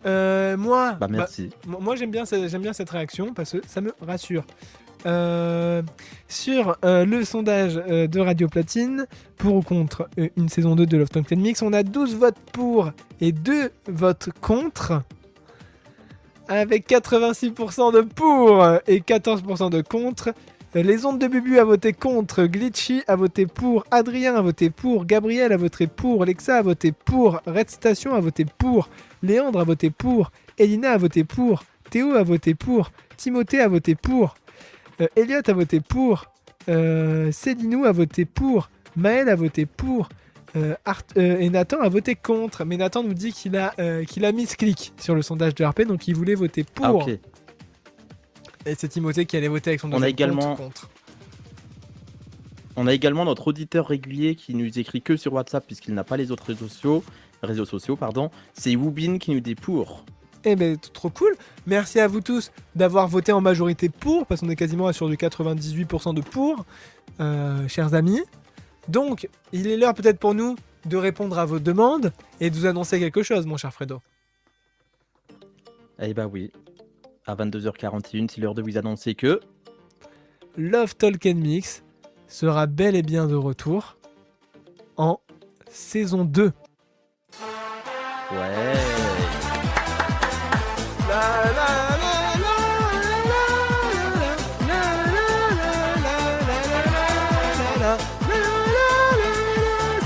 Moi, Bah merci. moi j'aime bien cette réaction parce que ça me rassure. Sur le sondage de Radio Platine, pour ou contre une saison 2 de Love Talk and Mix, on a 12 votes pour et 2 votes contre, avec 86% de pour et 14% de contre. Les ondes de Bubu a voté contre, Glitchy a voté pour, Adrien a voté pour, Gabriel a voté pour, Lexa a voté pour, Red Station a voté pour, Léandre a voté pour, Elina a voté pour, Théo a voté pour, Timothée a voté pour, Elliot a voté pour, Célinou a voté pour, Maël a voté pour, et Nathan a voté contre. Mais Nathan nous dit qu'il a mis ce clic sur le sondage de RP, donc il voulait voter pour. Ah ok. Et c'est Timothée qui allait voter avec son On a deuxième également- contre. On a également notre auditeur régulier qui nous écrit que sur WhatsApp puisqu'il n'a pas les autres réseaux sociaux, pardon. C'est Woubin qui nous dit pour. Eh ben, trop cool. Merci à vous tous d'avoir voté en majorité pour, parce qu'on est quasiment sur du 98% de pour, chers amis. Donc, il est l'heure peut-être pour nous de répondre à vos demandes et de vous annoncer quelque chose, mon cher Fredo. Eh bah oui. À 22h41, c'est l'heure de vous annoncer que... Love Talk and Mix sera bel et bien de retour en saison 2. Ouais.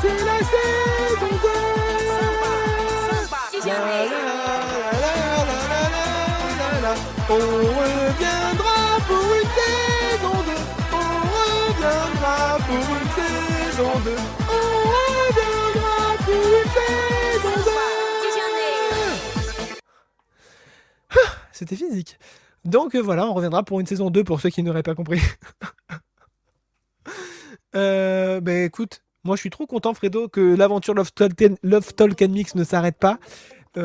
C'est la saison 2. On reviendra pour une saison 2. On reviendra pour une saison 2. On reviendra pour une saison 2. C'était physique. Donc voilà, on reviendra pour une saison 2 pour ceux qui n'auraient pas compris. Ben écoute, moi je suis trop content Fredo que l'aventure Love Talk and Mix ne s'arrête pas.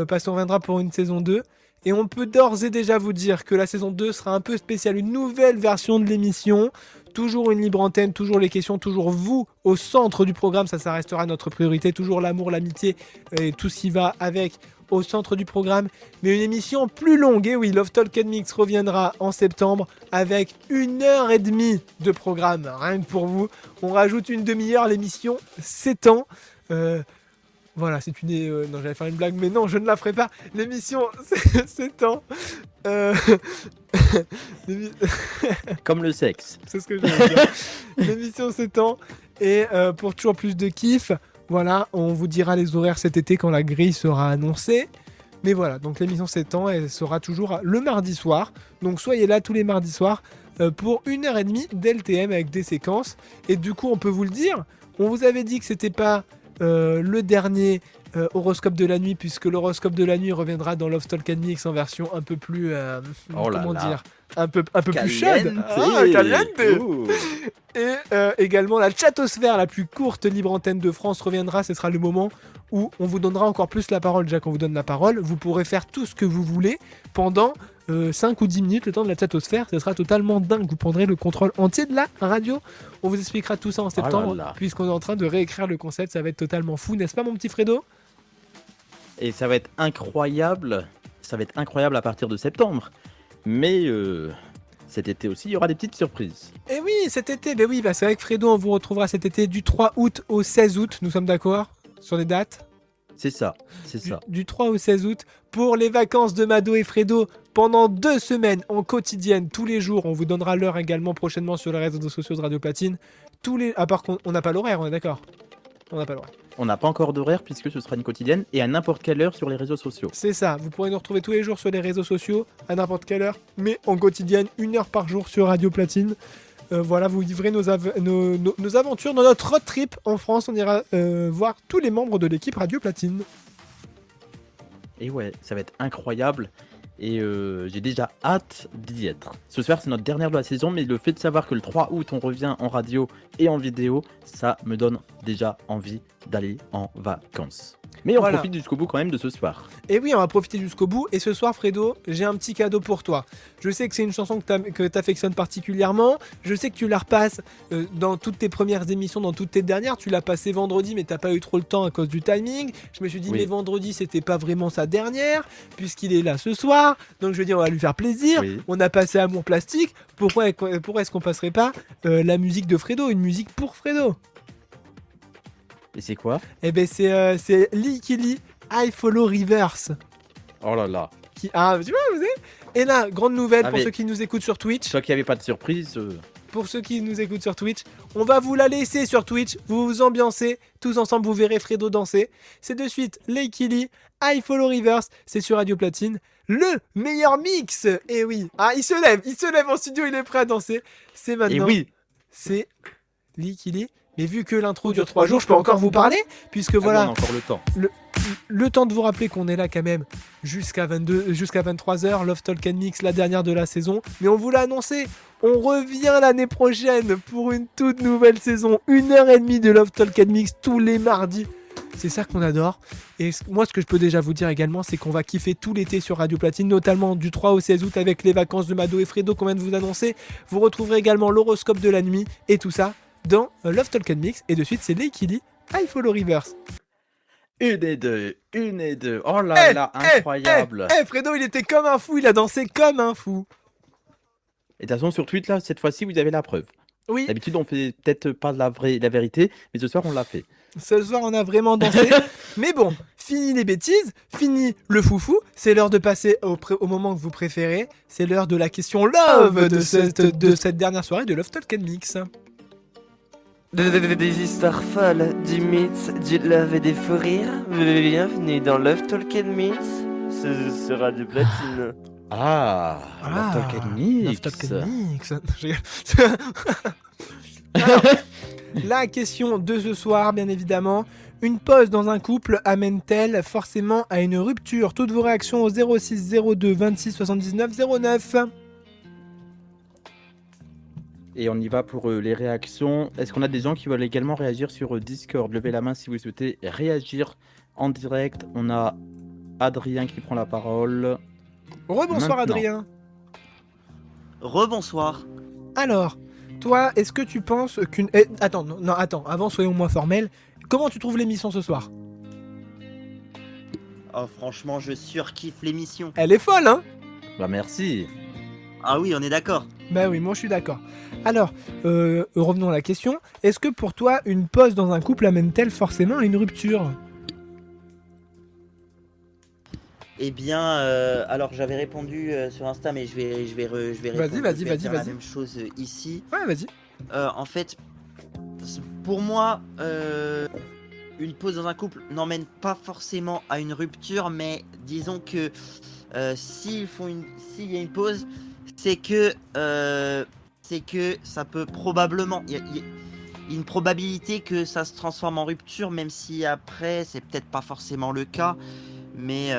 Parce qu'on reviendra pour une saison 2. Et on peut d'ores et déjà vous dire que la saison 2 sera un peu spéciale, une nouvelle version de l'émission. Toujours une libre antenne, toujours les questions, toujours vous au centre du programme. Ça restera notre priorité. Toujours l'amour, l'amitié et tout ce qui va avec au centre du programme. Mais une émission plus longue. Et oui, Love Talk and Mix reviendra en septembre avec 1h30 de programme. Rien que pour vous. On rajoute une demi-heure. L'émission s'étend. Voilà, c'est une... non, j'allais faire une blague, mais non, je ne la ferai pas. L'émission s'étend. Comme le sexe. C'est ce que j'allais dire. L'émission s'étend. Et pour toujours plus de kiff, voilà, on vous dira les horaires cet été quand la grille sera annoncée. Mais voilà, donc l'émission s'étend et elle sera toujours le mardi soir. Donc soyez là tous les mardis soirs pour 1h30 d'LTM avec des séquences. Et du coup, on peut vous le dire, on vous avait dit que c'était pas le dernier horoscope de la nuit, puisque l'horoscope de la nuit reviendra dans Love Talk and Mix en version un peu plus Oh là comment là. dire, un peu plus Caliente. chaude. Ah, caliente. Ouh. Et également la chatosphère, la plus courte libre antenne de France, reviendra. Ce sera le moment où on vous donnera encore plus la parole. Déjà qu'on vous donne la parole, vous pourrez faire tout ce que vous voulez pendant 5 ou 10 minutes, le temps de la chatosphère. Ce sera totalement dingue. Vous prendrez le contrôle entier de la radio. On vous expliquera tout ça en septembre, là. puisqu'on est en train de réécrire le concept. Ça va être totalement fou, n'est-ce pas, mon petit Fredo? Et ça va être incroyable. Ça va être incroyable à partir de septembre. Mais cet été aussi, il y aura des petites surprises. Et oui, cet été, ben oui, c'est avec Fredo, on vous retrouvera cet été du 3 août au 16 août. Nous sommes d'accord sur les dates? C'est ça, c'est du, ça. du 3 au 16 août pour les vacances de Mado et Fredo pendant 2 semaines en quotidienne tous les jours. On vous donnera l'heure également prochainement sur les réseaux sociaux de Radio Platine. À part qu'on n'a pas l'horaire, on est d'accord? On n'a pas l'horaire. On n'a pas encore d'horaire puisque ce sera une quotidienne et à n'importe quelle heure sur les réseaux sociaux. C'est ça, vous pourrez nous retrouver tous les jours sur les réseaux sociaux à n'importe quelle heure, mais en quotidienne, 1 heure par jour sur Radio Platine. Voilà, vous vivrez nos aventures dans notre road trip en France. On ira voir tous les membres de l'équipe Radio Platine. Et ouais, ça va être incroyable. Et j'ai déjà hâte d'y être. Ce soir, c'est notre dernière de la saison, mais le fait de savoir que le 3 août, on revient en radio et en vidéo, ça me donne déjà envie d'aller en vacances. Mais on Voilà. profite jusqu'au bout quand même de ce soir. Et oui, on va profiter jusqu'au bout. Et ce soir, Fredo, j'ai un petit cadeau pour toi. Je sais que c'est une chanson que t'affectionnes particulièrement. Je sais que tu la repasses dans toutes tes premières émissions, dans toutes tes dernières. Tu l'as passée vendredi, mais t'as pas eu trop le temps à cause du timing. Je me suis dit, Oui. mais vendredi, c'était pas vraiment sa dernière, puisqu'il est là ce soir. Donc je vais dire, on va lui faire plaisir. Oui. On a passé Amour Plastique. Pourquoi est-ce qu'on passerait pas la musique de Fredo, une musique pour Fredo? Et c'est quoi? Eh ben c'est Lee Kelly, I Follow Rivers. Oh là là. Tu vois, vous savez. Et là, grande nouvelle pour mais- ceux qui nous écoutent sur Twitch. Toi qui avait pas de surprise, Pour ceux qui nous écoutent sur Twitch, on va vous la laisser sur Twitch. Vous vous ambiancez. Tous ensemble, vous verrez Fredo danser. C'est de suite Lake Kelly, I Follow Rivers. C'est sur Radio Platine. Le meilleur mix. Et oui. Ah, il se lève en studio, il est prêt à danser. C'est et maintenant. oui. C'est Lake Kelly. Mais vu que l'intro dure 3 jours, je peux encore vous parler. Puisque Ah, voilà. on a encore le temps. Le temps de vous rappeler qu'on est là quand même jusqu'à 23h, Love Talk and Mix, la dernière de la saison. Mais on vous l'a annoncé, on revient l'année prochaine pour une toute nouvelle saison. 1h30 de Love Talk and Mix tous les mardis. C'est ça qu'on adore. Et moi, ce que je peux déjà vous dire également, c'est qu'on va kiffer tout l'été sur Radio Platine, notamment du 3 au 16 août avec les vacances de Mado et Fredo qu'on vient de vous annoncer. Vous retrouverez également l'horoscope de la nuit et tout ça dans Love Talk and Mix. Et de suite, c'est Lake Kelly, I Follow Rivers. Une et deux. Oh là là, incroyable. Fredo, il était comme un fou, il a dansé comme un fou. Et de toute façon, sur Twitch, là, cette fois-ci, vous avez la preuve. Oui, D'habitude, on fait peut-être pas la vérité, mais ce soir, on l'a fait. ce soir, on a vraiment dansé. Mais bon, fini les bêtises, fini le foufou. C'est l'heure de passer au moment que vous préférez. C'est l'heure de la question love de cette dernière soirée de Love Talk and Mix. Des histoires folles, du mythe, du love et des fous rires. Bienvenue dans Love Talk and Mix. Ce sera du platine. Ah, Love Talk and Mix. Love Talk and Mix. Je rigole. Alors, la question de ce soir, bien évidemment. Une pause dans un couple amène-t-elle forcément à une rupture? Toutes vos réactions au 06 02 26 79 09. Et on y va pour les réactions. Est-ce qu'on a des gens qui veulent également réagir sur Discord? Levez la main si vous souhaitez réagir en direct. On a Adrien qui prend la parole. Rebonsoir Maintenant. Adrien. Rebonsoir. Alors, toi, est-ce que tu penses qu'une... attends, avant soyons moins formels. Comment tu trouves l'émission ce soir? Oh, franchement, je surkiffe l'émission. Elle est folle, hein? Bah merci. Ah oui, on est d'accord. Bah oui, moi je suis d'accord. Alors, revenons à la question. Est-ce que pour toi, une pause dans un couple amène-t-elle forcément à une rupture? Eh bien, alors j'avais répondu sur Insta, mais je vais répondre, Vas-y, je vais faire la vas-y. même chose ici. Ouais, vas-y. En fait, pour moi, une pause dans un couple n'emmène pas forcément à une rupture, mais disons que s'il y a une pause, c'est que ça peut probablement. une probabilité que ça se transforme en rupture, même si après c'est peut-être pas forcément le cas, mais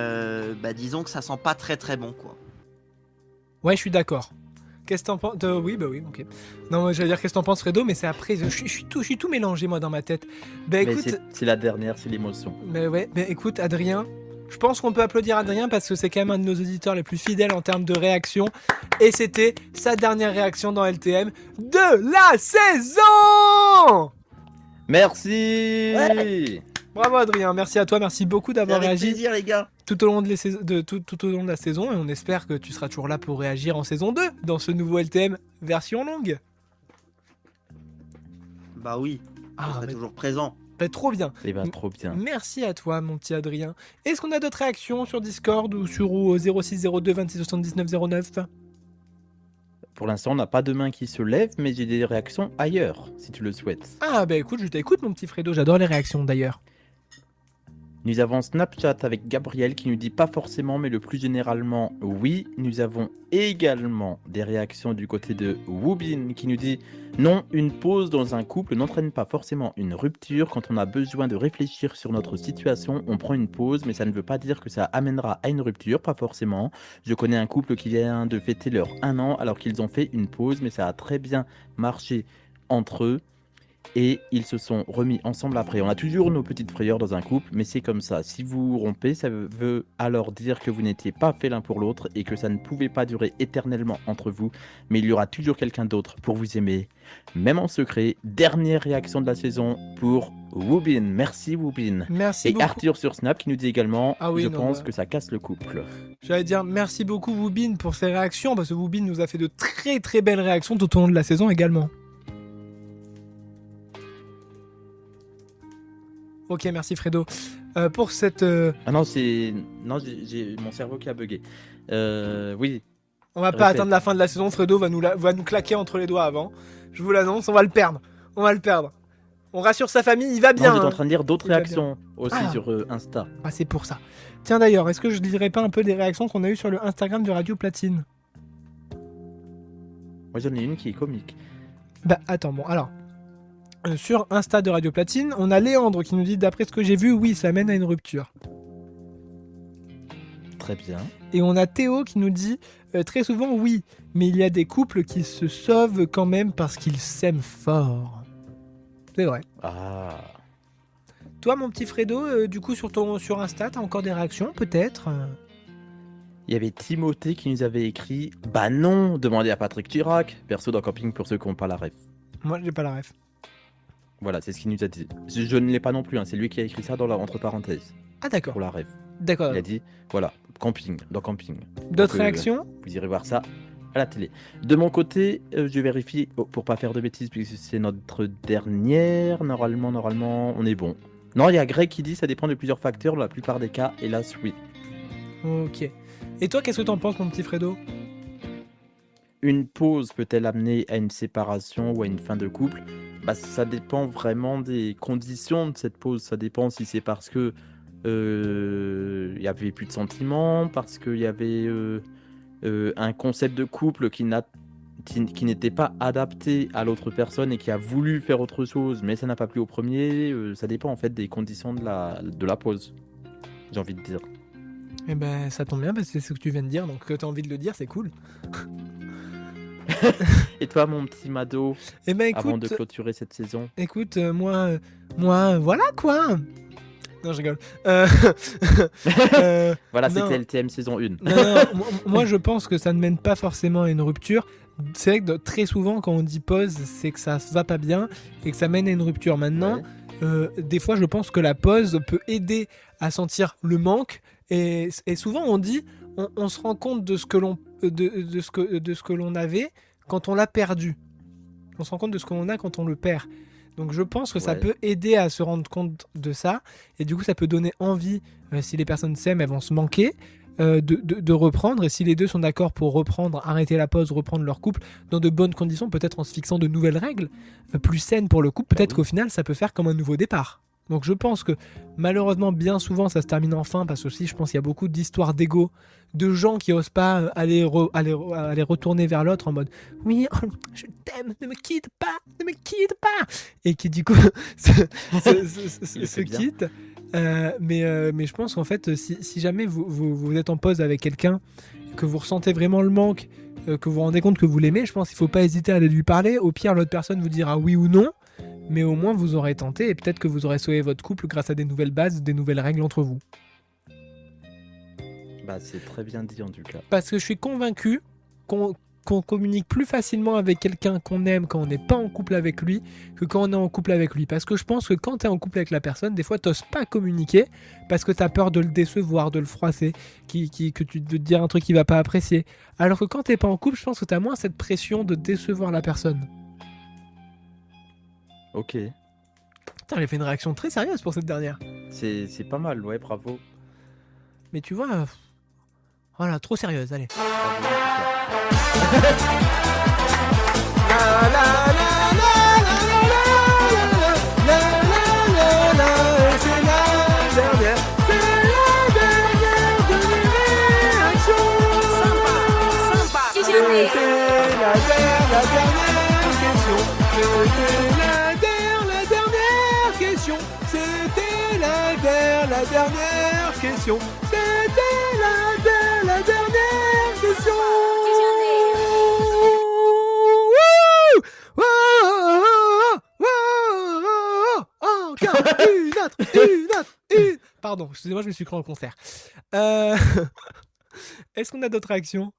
disons que ça sent pas très très bon quoi. Ouais, je suis d'accord. Qu'est-ce que t'en penses Oui, ok. Non, moi, j'allais dire qu'est-ce que t'en penses, Fredo, mais c'est après. Je suis tout mélangé, moi, dans ma tête. Mais Écoute. c'est la dernière, c'est l'émotion. Écoute, Adrien, je pense qu'on peut applaudir Adrien parce que c'est quand même un de nos auditeurs les plus fidèles en termes de réaction. Et c'était sa dernière réaction dans LTM de la saison. Merci. Ouais. Bravo, Adrien. Merci à toi. Merci beaucoup d'avoir Avec réagi plaisir les gars. tout au long tout au long de la saison. Et on espère que tu seras toujours là pour réagir en saison 2 dans ce nouveau LTM version longue. Bah oui, je serai toujours présent. Trop bien. Eh ben, trop bien. Merci à toi, mon petit Adrien. Est-ce qu'on a d'autres réactions sur Discord ou sur 0602 26 79 09 ? Pour l'instant, on n'a pas de main qui se lève, mais j'ai des réactions ailleurs, si tu le souhaites. Ah bah écoute, je t'écoute, mon petit Fredo. J'adore les réactions d'ailleurs. Nous avons Snapchat avec Gabriel qui nous dit pas forcément, mais le plus généralement oui. Nous avons également des réactions du côté de Woobin qui nous dit non, une pause dans un couple n'entraîne pas forcément une rupture. Quand on a besoin de réfléchir sur notre situation, on prend une pause, mais ça ne veut pas dire que ça amènera à une rupture, pas forcément. Je connais un couple qui vient de fêter leur 1 an alors qu'ils ont fait une pause, mais ça a très bien marché entre eux. Et ils se sont remis ensemble après. On a toujours nos petites frayeurs dans un couple, mais c'est comme ça. Si vous rompez, ça veut alors dire que vous n'étiez pas fait l'un pour l'autre et que ça ne pouvait pas durer éternellement entre vous. Mais il y aura toujours quelqu'un d'autre pour vous aimer, même en secret. Dernière réaction de la saison pour Woobin. Merci Woobin. Merci et beaucoup. Arthur sur Snap qui nous dit également Oui, je pense que ça casse le couple. J'allais dire merci beaucoup Woobin pour ses réactions, parce que Woobin nous a fait de très très belles réactions tout au long de la saison également. Ok, merci Fredo. Pour cette... Ah non, j'ai mon cerveau qui a bugué. Oui. On va pas attendre la fin de la saison, Fredo va nous claquer entre les doigts avant. Je vous l'annonce, on va le perdre. On rassure sa famille, il va bien. Non, j'étais en train de lire d'autres Il va réactions aussi sur Insta. Ah, c'est pour ça. Tiens d'ailleurs, est-ce que je lirai pas un peu des réactions qu'on a eues sur le Instagram de Radio Platine ? Moi j'en ai une qui est comique. Bah attends, bon alors... sur Insta de Radio Platine, on a Léandre qui nous dit d'après ce que j'ai vu, oui, ça mène à une rupture. Très bien. Et on a Théo qui nous dit très souvent oui, mais il y a des couples qui se sauvent quand même parce qu'ils s'aiment fort. C'est vrai. Ah. Toi, mon petit Fredo, du coup sur Insta, t'as encore des réactions peut-être ? Il y avait Timothée qui nous avait écrit bah non, demandez à Patrick Chirac, perso dans Camping pour ceux qui n'ont pas la ref. Moi, j'ai pas la ref. Voilà, c'est ce qu'il nous a dit. Je ne l'ai pas non plus, hein. C'est lui qui a écrit ça entre parenthèses. Ah d'accord. Pour la ref. D'accord. Il a dit, voilà, dans Camping. D'autres réactions ? Vous irez voir ça à la télé. De mon côté, je vérifie, pour pas faire de bêtises, puisque c'est notre dernière, normalement, on est bon. Non, il y a Greg qui dit, ça dépend de plusieurs facteurs, dans la plupart des cas, hélas, oui. Ok. Et toi, qu'est-ce que t'en penses, mon petit Fredo ? Une pause peut-elle amener à une séparation ou à une fin de couple ? Bah, ça dépend vraiment des conditions de cette pause. Ça dépend si c'est parce que y avait plus de sentiments, parce qu'il y avait un concept de couple qui n'était pas adapté à l'autre personne et qui a voulu faire autre chose, mais ça n'a pas plu au premier. Ça dépend en fait des conditions de la pause, j'ai envie de dire. Eh ben, ça tombe bien parce que c'est ce que tu viens de dire, donc que t'as envie de le dire, c'est cool. Et toi, mon petit Mado, eh ben, écoute, avant de clôturer cette saison? Écoute, moi, voilà quoi. Non, je rigole. Voilà, non. c'était LTM saison 1. Non, moi, je pense que ça ne mène pas forcément à une rupture. C'est vrai que très souvent, quand on dit pause, c'est que ça se va pas bien et que ça mène à une rupture. Maintenant, des fois, je pense que la pause peut aider à sentir le manque. Et souvent, on dit, on se rend compte de ce que l'on avait quand on l'a perdu. On se rend compte de ce qu'on a quand on le perd. Donc je pense que ça peut aider à se rendre compte de ça. Et du coup, ça peut donner envie, si les personnes s'aiment, elles vont se manquer, de reprendre. Et si les deux sont d'accord pour reprendre, arrêter la pause, reprendre leur couple dans de bonnes conditions, peut-être en se fixant de nouvelles règles plus saines pour le couple, peut-être qu'au final, ça peut faire comme un nouveau départ. Donc je pense que malheureusement bien souvent ça se termine en fin parce que aussi je pense qu'il y a beaucoup d'histoires d'ego, de gens qui osent pas aller retourner vers l'autre en mode oui je t'aime, ne me quitte pas, et qui du coup se fait bien. quittent. Mais je pense qu'en fait si jamais vous êtes en pause avec quelqu'un, que vous ressentez vraiment le manque, que vous vous rendez compte que vous l'aimez, je pense qu'il faut pas hésiter à aller lui parler. Au pire l'autre personne vous dira oui ou non. Mais au moins vous aurez tenté et peut-être que vous aurez sauvé votre couple grâce à des nouvelles bases, des nouvelles règles entre vous. Bah, c'est très bien dit en tout cas. Parce que je suis convaincu qu'on communique plus facilement avec quelqu'un qu'on aime quand on n'est pas en couple avec lui que quand on est en couple avec lui. Parce que je pense que quand tu es en couple avec la personne, des fois t'oses pas communiquer parce que tu as peur de le décevoir, de le froisser, que tu de te dire un truc qu'il va pas apprécier. Alors que quand t'es pas en couple, je pense que tu as moins cette pression de décevoir la personne. Ok, Putain, j'ai fait une réaction très sérieuse pour cette dernière. c'est pas mal, ouais, bravo. Mais tu vois, voilà, trop sérieuse, allez. Bravo, en tout cas. Pardon, excusez-moi, je me suis cru en concert. Est-ce qu'on a d'autres réactions?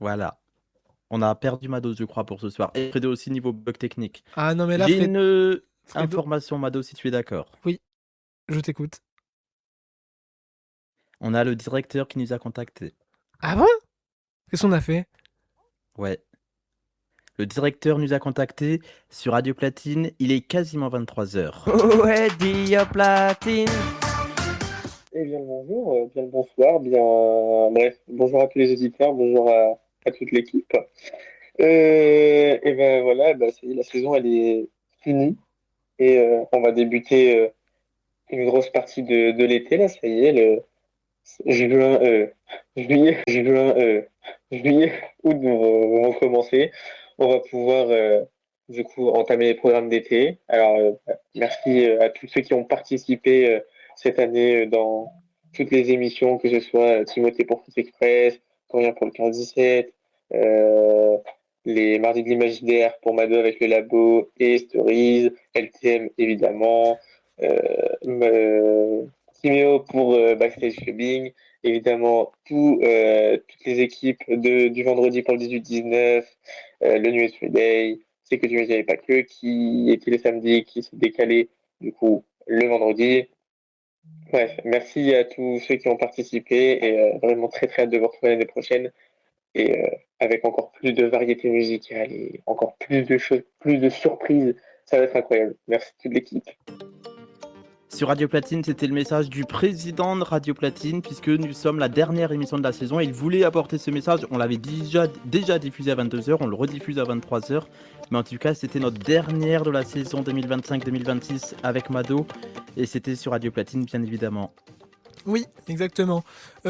Voilà. On a perdu Mado, je crois, pour ce soir. Et Fredo aussi, niveau bug technique. Ah non, mais là, J'ai Fred- une Fredo- information, Mado, si tu es d'accord. je t'écoute. On a le directeur qui nous a contactés. Ah bon? Qu'est-ce qu'on a fait? Ouais. Le directeur nous a contactés sur Radio Platine. Il est quasiment 23h. Ouais, Dia Platine. Eh bien le bonjour, bien le bonsoir, bien bref, bonjour à tous les auditeurs, bonjour à toute l'équipe. Et ben voilà, bah, ça y est, la saison elle est finie et on va débuter une grosse partie de l'été là, ça y est, le juillet, août vont commencer. On va pouvoir du coup entamer les programmes d'été. Alors merci à tous ceux qui ont participé cette année dans toutes les émissions, que ce soit Timothée pour Foot Express, Coréen pour le 15-17, les Mardis de l'Imaginaire pour Mado avec le Labo et Stories, LTM évidemment, Timéo pour Backstage Clubbing, évidemment toutes les équipes du vendredi pour le 18-19, le New Day, c'est que tu ne savais pas que, qui était le samedi, qui s'est décalé du coup le vendredi. Bref, merci à tous ceux qui ont participé et vraiment très très hâte de vous retrouver l'année prochaine et avec encore plus de variété musicale et encore plus de choses, plus de surprises. Ça va être incroyable. Merci toute l'équipe. Sur Radio Platine, c'était le message du président de Radio Platine, puisque nous sommes la dernière émission de la saison. Il voulait apporter ce message. On l'avait déjà diffusé à 22h, on le rediffuse à 23h. Mais en tout cas, c'était notre dernière de la saison 2025-2026 avec Mado. Et c'était sur Radio Platine, bien évidemment. Oui, exactement.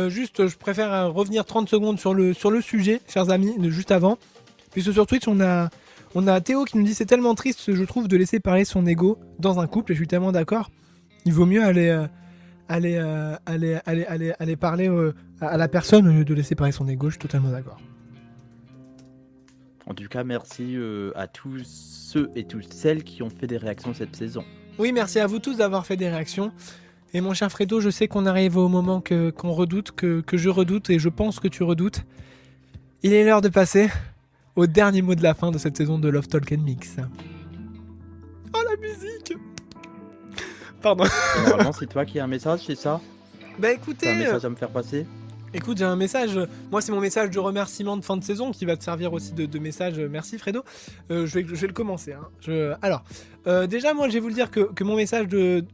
Juste, je préfère revenir 30 secondes sur le sujet, chers amis, de juste avant. Puisque sur Twitch, on a Théo qui nous dit « C'est tellement triste, je trouve, de laisser parler son ego dans un couple. » Et je suis tellement d'accord. Il vaut mieux aller parler à la personne au lieu de laisser parler son ego. Je suis totalement d'accord. En tout cas, merci à tous ceux et toutes celles qui ont fait des réactions cette saison. Oui, merci à vous tous d'avoir fait des réactions. Et mon cher Fredo, je sais qu'on arrive au moment qu'on redoute, que je redoute, et je pense que tu redoutes. Il est l'heure de passer au dernier mot de la fin de cette saison de Love Talk and Mix. Oh, la musique! Pardon. Et normalement, c'est toi qui as un message, c'est ça? Bah écoutez... T'as un message à me faire passer? Écoute, j'ai un message. Moi, c'est mon message de remerciement de fin de saison qui va te servir aussi de message. Merci Fredo. Je vais le commencer. Hein. Alors, déjà, moi, je vais vous le dire que mon message de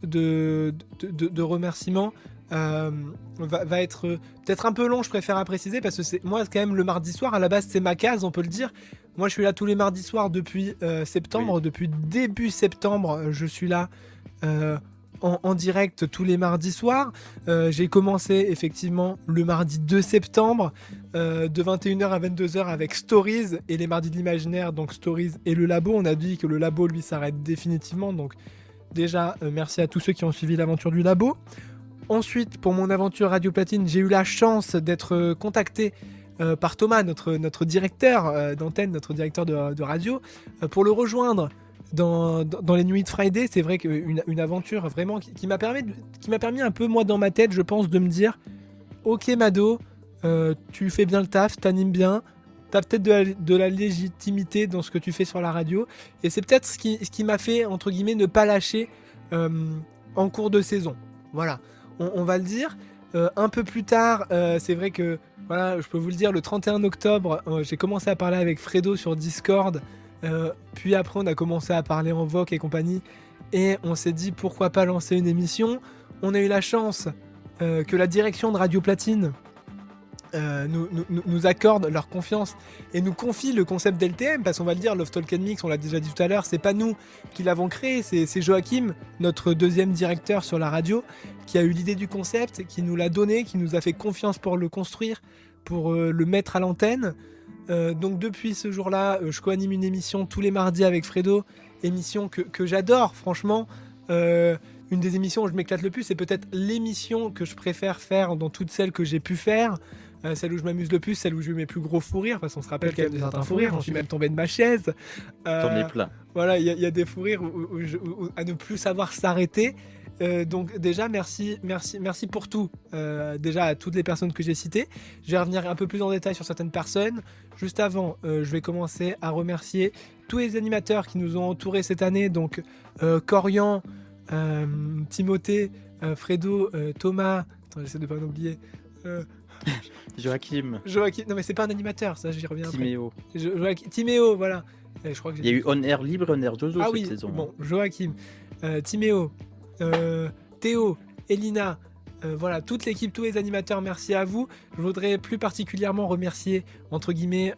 remerciement va être peut-être un peu long. Je préfère à préciser parce que c'est moi, quand même, le mardi soir, à la base, c'est ma case, on peut le dire. Moi, je suis là tous les mardis soirs depuis septembre. Depuis début septembre, je suis là en direct tous les mardis soirs. J'ai commencé effectivement le mardi 2 septembre de 21h à 22h avec Stories et les mardis de l'imaginaire, donc Stories et le labo. On a dit que le labo, lui, s'arrête définitivement. Donc déjà, merci à tous ceux qui ont suivi l'aventure du labo. Ensuite, pour mon aventure Radio Platine, j'ai eu la chance d'être contacté par Thomas, notre directeur d'antenne, notre directeur de radio, pour le rejoindre dans les nuits de Friday. C'est vrai qu'une aventure vraiment qui m'a permis un peu, moi, dans ma tête, je pense, de me dire ok Mado, tu fais bien le taf, t'animes bien, t'as peut-être de la légitimité dans ce que tu fais sur la radio, et c'est peut-être ce qui m'a fait, entre guillemets, ne pas lâcher en cours de saison. Voilà, on va le dire. Un peu plus tard, c'est vrai que, voilà, je peux vous le dire, le 31 octobre, j'ai commencé à parler avec Fredo sur Discord, puis après on a commencé à parler en Voc et compagnie, et on s'est dit pourquoi pas lancer une émission. On a eu la chance que la direction de Radio Platine nous accorde leur confiance et nous confie le concept d'LTM, parce qu'on va le dire, Love Talk Mix, on l'a déjà dit tout à l'heure, c'est pas nous qui l'avons créé, c'est Joachim, notre deuxième directeur sur la radio, qui a eu l'idée du concept, qui nous l'a donné, qui nous a fait confiance pour le construire, pour le mettre à l'antenne. Donc depuis ce jour-là, je co-anime une émission tous les mardis avec Fredo, émission que j'adore, franchement. Une des émissions où je m'éclate le plus, c'est peut-être l'émission que je préfère faire dans toutes celles que j'ai pu faire. Celle où je m'amuse le plus, celle où j'ai eu mes plus gros fous rires, parce qu'on se rappelle qu'il y a des certains fous rires, j'en suis même tombé de ma chaise. T'en es plein. Voilà, il y a des fous rires où à ne plus savoir s'arrêter. Donc déjà, merci pour tout. Déjà à toutes les personnes que j'ai citées. Je vais revenir un peu plus en détail sur certaines personnes. Juste avant, je vais commencer à remercier tous les animateurs qui nous ont entourés cette année. Donc Corian, Timothée, Fredo, Thomas. Attends, j'essaie de pas m'oublier. Joachim. Non mais c'est pas un animateur, ça j'y reviens Timéo. après. Timéo, voilà. Je crois que Il y a eu On Air Libre et On Air Jojo cette saison. Bon, Joachim, Timéo, Théo, Elina, voilà, toute l'équipe, tous les animateurs, merci à vous. Je voudrais plus particulièrement remercier, entre guillemets,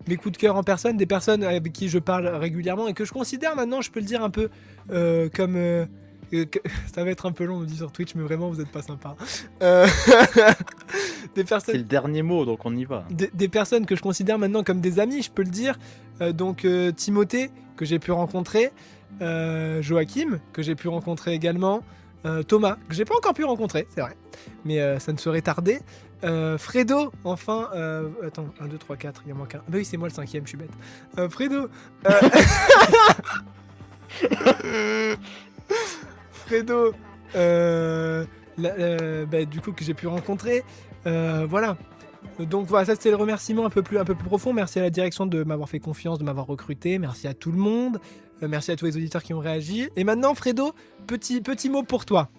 mes coups de cœur en personne, des personnes avec qui je parle régulièrement et que je considère maintenant, je peux le dire un peu comme... ça va être un peu long, on me dit sur Twitch, mais vraiment vous êtes pas sympa. Des personnes... C'est le dernier mot, donc on y va. Des personnes que je considère maintenant comme des amis, je peux le dire. Donc Timothée, que j'ai pu rencontrer, Joachim, que j'ai pu rencontrer également, Thomas, que j'ai pas encore pu rencontrer, c'est vrai, mais ça ne serait tardé. Fredo, enfin, attends, 1, 2, 3, 4, il y en manque un. Bah oui, c'est moi le 5ème, je suis bête. Fredo. Fredo, du coup que j'ai pu rencontrer, voilà. Donc voilà, ça c'était le remerciement un peu plus profond. Merci à la direction de m'avoir fait confiance, de m'avoir recruté. Merci à tout le monde. Merci à tous les auditeurs qui ont réagi. Et maintenant, Fredo, petit mot pour toi.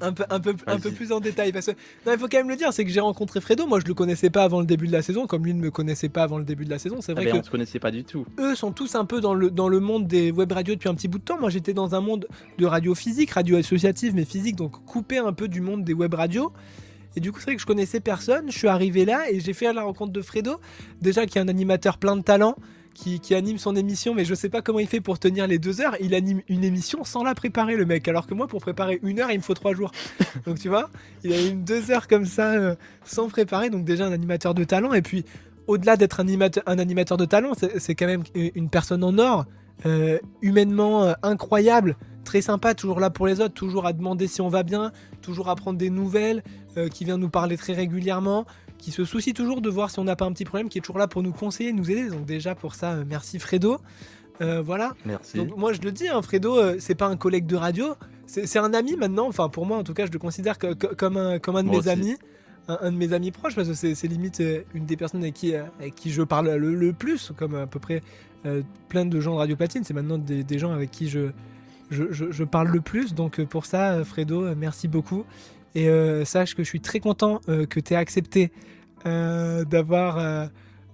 Un peu plus en détail, parce que non, il faut quand même le dire, c'est que j'ai rencontré Fredo. Moi je le connaissais pas avant le début de la saison, comme lui ne me connaissait pas avant le début de la saison. C'est vrai on se connaissait pas du tout. Eux sont tous un peu dans le monde des web radios depuis un petit bout de temps. Moi j'étais dans un monde de radio physique, radio associative mais physique, donc coupé un peu du monde des web radios. Et du coup c'est vrai que je connaissais personne. Je suis arrivé là et j'ai fait la rencontre de Fredo, déjà qui est un animateur plein de talent, qui anime son émission, mais je sais pas comment il fait pour tenir les 2 heures. Il anime une émission sans la préparer, le mec, alors que moi pour préparer 1 heure il me faut 3 jours. Donc tu vois, il a une 2 heures comme ça sans préparer. Donc déjà un animateur de talent, et puis au-delà d'être un animateur de talent, c'est quand même une personne en or, humainement incroyable, très sympa, toujours là pour les autres, toujours à demander si on va bien, toujours à prendre des nouvelles, qui vient nous parler très régulièrement, qui se soucie toujours de voir si on n'a pas un petit problème, qui est toujours là pour nous conseiller, nous aider. Donc déjà pour ça, merci Fredo. Voilà. Merci. Donc moi je le dis, hein, Fredo, c'est pas un collègue de radio, c'est un ami maintenant. Enfin pour moi en tout cas, je le considère comme un de mes amis, un de mes amis proches, parce que c'est limite une des personnes avec qui je parle le plus, comme à peu près plein de gens de Radio Platine. C'est maintenant des gens avec qui je parle le plus. Donc pour ça, Fredo, merci beaucoup. Et sache que je suis très content que tu aies accepté d'avoir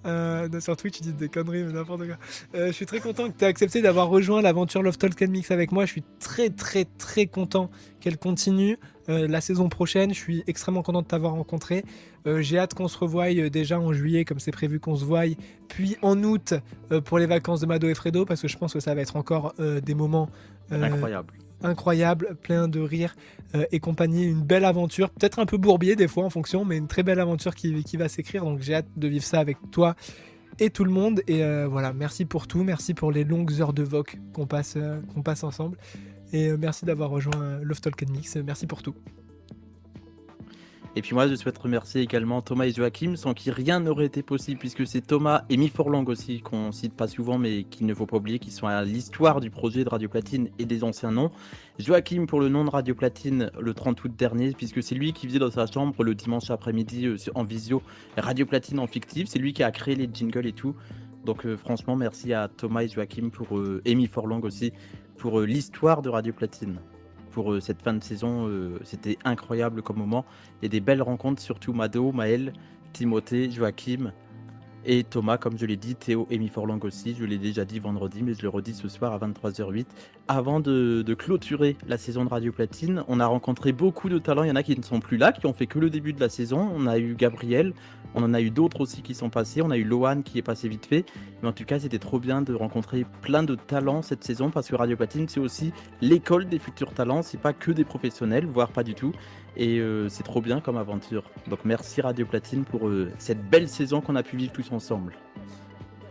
Sur Twitch, ils disent des conneries, mais n'importe quoi. Je suis très content que tu aies accepté d'avoir rejoint l'aventure Love Talk Mix avec moi. Je suis très, très, très content qu'elle continue la saison prochaine. Je suis extrêmement content de t'avoir rencontré. J'ai hâte qu'on se revoie déjà en juillet, comme c'est prévu qu'on se voie, puis en août pour les vacances de Mado et Fredo, parce que je pense que ça va être encore des moments incroyables, plein de rires et compagnie. Une belle aventure, peut-être un peu bourbier des fois en fonction, mais une très belle aventure qui va s'écrire. Donc j'ai hâte de vivre ça avec toi et tout le monde. Et voilà, merci pour tout, merci pour les longues heures de VOC qu'on passe ensemble. Et merci d'avoir rejoint Love Talk Mix. Merci pour tout. Et puis moi, je souhaite remercier également Thomas et Joachim, sans qui rien n'aurait été possible, puisque c'est Thomas et Mi Forlang aussi, qu'on cite pas souvent, mais qu'il ne faut pas oublier, qui sont à l'histoire du projet de Radio Platine et des anciens noms. Joachim pour le nom de Radio Platine le 30 août dernier, puisque c'est lui qui faisait dans sa chambre le dimanche après-midi en visio Radio Platine en fictif. C'est lui qui a créé les jingles et tout. Donc franchement, merci à Thomas et Joachim et Mi Forlang aussi pour l'histoire de Radio Platine. Pour cette fin de saison, c'était incroyable comme moment. Il y a des belles rencontres, surtout Mado, Maël, Timothée, Joachim et Thomas, comme je l'ai dit, Théo et Mi Forlang aussi. Je l'ai déjà dit vendredi, mais je le redis ce soir à 23h08. Avant de clôturer la saison de Radio Platine, on a rencontré beaucoup de talents. Il y en a qui ne sont plus là, qui ont fait que le début de la saison. On a eu Gabriel, on en a eu d'autres aussi qui sont passés. On a eu Lohan qui est passé vite fait. Mais en tout cas, c'était trop bien de rencontrer plein de talents cette saison, parce que Radio Platine, c'est aussi l'école des futurs talents. C'est pas que des professionnels, voire pas du tout. Et c'est trop bien comme aventure. Donc merci Radio Platine pour cette belle saison qu'on a pu vivre tous ensemble.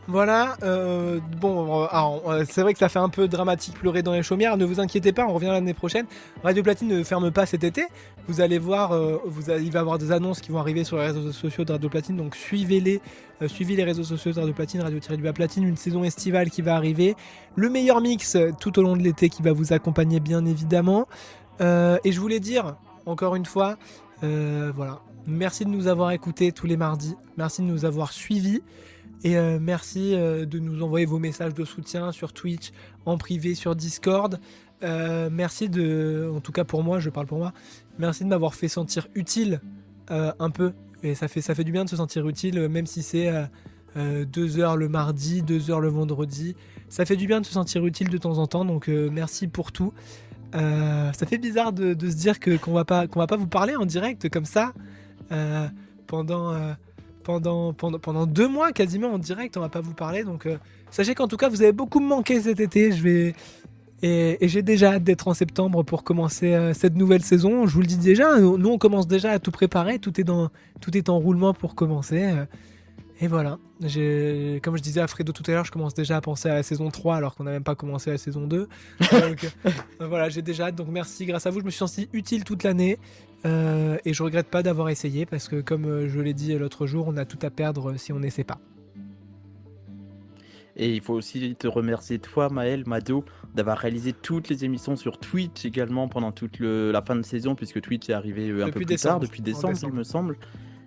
Voilà, c'est vrai que ça fait un peu dramatique pleurer dans les chaumières. Ne vous inquiétez pas, on revient l'année prochaine. Radio Platine ne ferme pas cet été. Vous allez voir, il va y avoir des annonces qui vont arriver sur les réseaux sociaux de Radio Platine. Donc suivez les réseaux sociaux de Radio Platine, Radio-du-bas Platine, une saison estivale qui va arriver. Le meilleur mix tout au long de l'été qui va vous accompagner bien évidemment. Et je voulais dire, encore une fois, voilà, merci de nous avoir écoutés tous les mardis. Merci de nous avoir suivis. Et merci de nous envoyer vos messages de soutien sur Twitch, en privé, sur Discord. Merci en tout cas pour moi, je parle pour moi, merci de m'avoir fait sentir utile un peu. Et ça fait du bien de se sentir utile, même si c'est 2 heures le mardi, 2 heures le vendredi. Ça fait du bien de se sentir utile de temps en temps, donc merci pour tout. Ça fait bizarre de se dire qu'on va pas vous parler en direct comme ça pendant 2 mois quasiment en direct, on va pas vous parler. Donc sachez qu'en tout cas vous avez beaucoup manqué cet été. Et j'ai déjà hâte d'être en septembre pour commencer cette nouvelle saison. Je vous le dis déjà, nous on commence déjà à tout préparer, tout est en roulement pour commencer. Et voilà, comme je disais à Fredo tout à l'heure, je commence déjà à penser à la saison 3 alors qu'on n'a même pas commencé la saison 2. Donc voilà, j'ai déjà hâte. Donc merci, grâce à vous, je me suis senti utile toute l'année. Et je regrette pas d'avoir essayé parce que comme je l'ai dit l'autre jour, on a tout à perdre si on n'essaie pas. Et il faut aussi te remercier toi, Maël, Mado, d'avoir réalisé toutes les émissions sur Twitch également pendant toute la fin de saison, puisque Twitch est arrivé un peu plus tard, depuis décembre il me semble.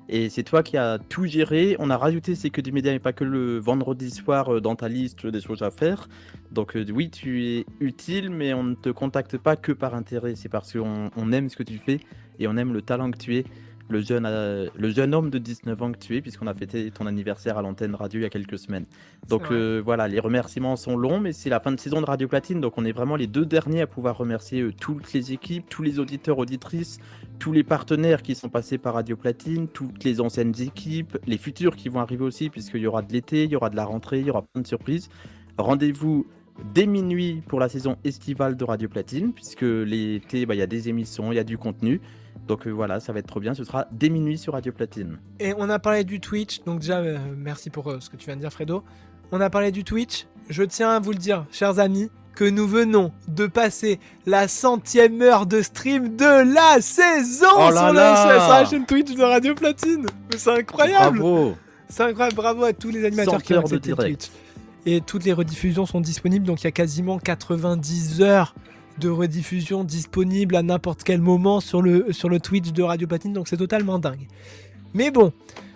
Et c'est toi qui as tout géré. On a rajouté C'est que du média, mais pas que le vendredi soir dans ta liste des choses à faire. Donc oui, tu es utile, mais on ne te contacte pas que par intérêt. C'est parce qu'on aime ce que tu fais et on aime le talent que tu es. Le jeune homme de 19 ans que tu es, puisqu'on a fêté ton anniversaire à l'antenne radio il y a quelques semaines. Donc voilà, les remerciements sont longs, mais c'est la fin de saison de Radio Platine, donc on est vraiment les 2 derniers à pouvoir remercier toutes les équipes, tous les auditeurs, auditrices, tous les partenaires qui sont passés par Radio Platine, toutes les anciennes équipes, les futurs qui vont arriver aussi, puisqu'il y aura de l'été, il y aura de la rentrée, il y aura plein de surprises. Rendez-vous dès minuit pour la saison estivale de Radio Platine, puisque l'été, il y a des émissions, il y a du contenu. Donc voilà, ça va être trop bien, ce sera dès minuit sur Radio Platine. Et on a parlé du Twitch, donc déjà merci pour ce que tu viens de dire Fredo. On a parlé du Twitch, je tiens à vous le dire, chers amis, que nous venons de passer la 100e heure de stream de la saison sur la chaîne Twitch de Radio Platine. C'est incroyable. Bravo. C'est incroyable, bravo à tous les animateurs qui ont accepté Twitch. Et toutes les rediffusions sont disponibles, donc il y a quasiment 90 heures de rediffusion disponible à n'importe quel moment sur le Twitch de Radio Platine, donc c'est totalement dingue. Mais bon.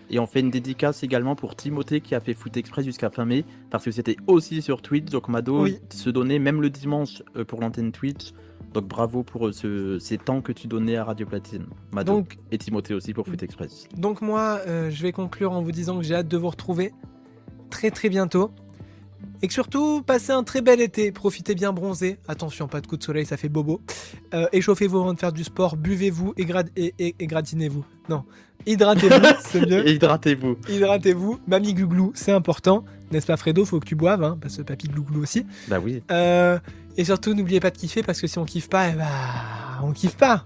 Et on fait une dédicace également pour Timothée qui a fait Foot Express jusqu'à fin mai, parce que c'était aussi sur Twitch, donc Mado se donnait même le dimanche pour l'antenne Twitch. Donc bravo pour ces temps que tu donnais à Radio Platine, Mado. Et Timothée aussi pour Foot Express. Donc moi, je vais conclure en vous disant que j'ai hâte de vous retrouver. très très bientôt. Et que surtout, passez un très bel été, profitez bien bronzer. Attention, pas de coup de soleil, ça fait bobo. Échauffez-vous avant de faire du sport, buvez-vous et gratinez-vous. Non, hydratez-vous, c'est mieux. Hydratez-vous. Hydratez-vous, mamie glouglou, c'est important. N'est-ce pas Fredo, faut que tu boives, hein, parce que papy glouglou aussi. Bah oui. Et surtout, n'oubliez pas de kiffer, parce que si on kiffe pas, on kiffe pas.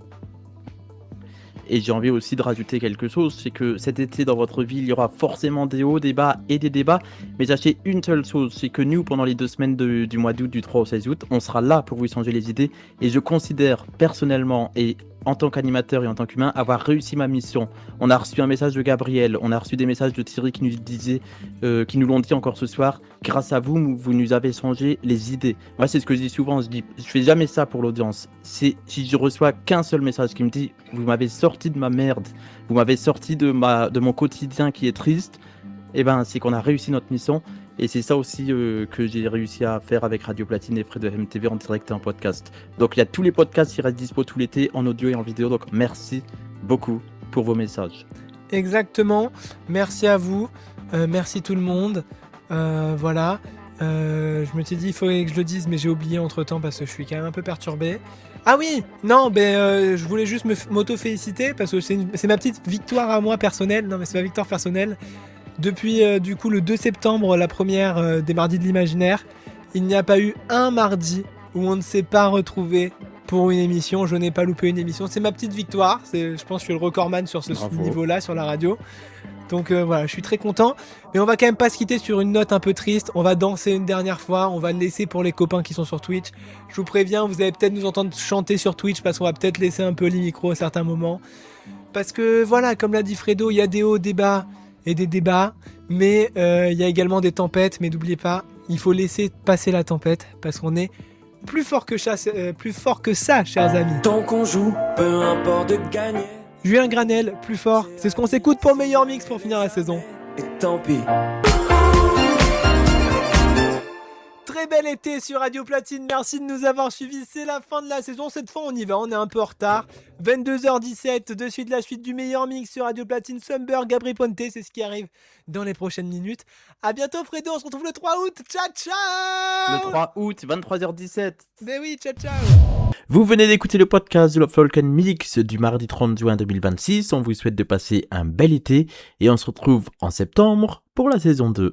Et j'ai envie aussi de rajouter quelque chose, c'est que cet été dans votre ville, il y aura forcément des hauts, des bas et des débats. Mais sachez une seule chose, c'est que nous, pendant les 2 semaines du mois d'août, du 3 au 16 août, on sera là pour vous changer les idées. Et je considère personnellement, et en tant qu'animateur et en tant qu'humain, avoir réussi ma mission. On a reçu un message de Gabriel, on a reçu des messages de Thierry qui nous disaient, qui nous l'ont dit encore ce soir. Grâce à vous, vous nous avez changé les idées. Moi, c'est ce que je dis souvent, je fais jamais ça pour l'audience. Si je reçois qu'un seul message qui me dit, vous m'avez sorti de ma merde, vous m'avez sorti de mon quotidien qui est triste, et ben c'est qu'on a réussi notre mission. Et c'est ça aussi que j'ai réussi à faire avec Radio Platine et Fredo MTV en direct et en podcast. Donc il y a tous les podcasts qui restent dispo tout l'été en audio et en vidéo. Donc merci beaucoup pour vos messages. Exactement, merci à vous, merci tout le monde. Voilà, je me suis dit il fallait que je le dise, mais j'ai oublié entre temps parce que je suis quand même un peu perturbé. Ah oui, non, je voulais juste m'auto-féliciter parce que c'est ma petite victoire à moi personnelle. Non, mais c'est ma victoire personnelle. Depuis du coup le 2 septembre, la première des mardis de l'imaginaire, il n'y a pas eu un mardi où on ne s'est pas retrouvé pour une émission. Je n'ai pas loupé une émission. C'est ma petite victoire. Je pense que je suis le recordman sur ce niveau-là, sur la radio. Donc voilà, je suis très content. Mais on va quand même pas se quitter sur une note un peu triste. On va danser une dernière fois. On va le laisser pour les copains qui sont sur Twitch. Je vous préviens, vous allez peut-être nous entendre chanter sur Twitch parce qu'on va peut-être laisser un peu les micros à certains moments. Parce que voilà, comme l'a dit Fredo, il y a des hauts, des bas et des débats. Mais il y a également des tempêtes. Mais n'oubliez pas, il faut laisser passer la tempête parce qu'on est plus fort que ça, chers amis. Tant qu'on joue, peu importe de gagner. Julien Granel, plus fort. C'est ce qu'on s'écoute pour le meilleur mix pour finir la saison. Et tant pis. Très bel été sur Radio Platine, merci de nous avoir suivis, c'est la fin de la saison, cette fois on y va, on est un peu en retard. 22h17, de suite la suite du meilleur mix sur Radio Platine, Sumber, Gabri Ponte, c'est ce qui arrive dans les prochaines minutes. A bientôt Fredo, on se retrouve le 3 août, ciao ciao. Le 3 août, 23h17. Ben oui, ciao ciao. Vous venez d'écouter le podcast de Love Talk and Mix du mardi 30 juin 2026, on vous souhaite de passer un bel été et on se retrouve en septembre pour la saison 2.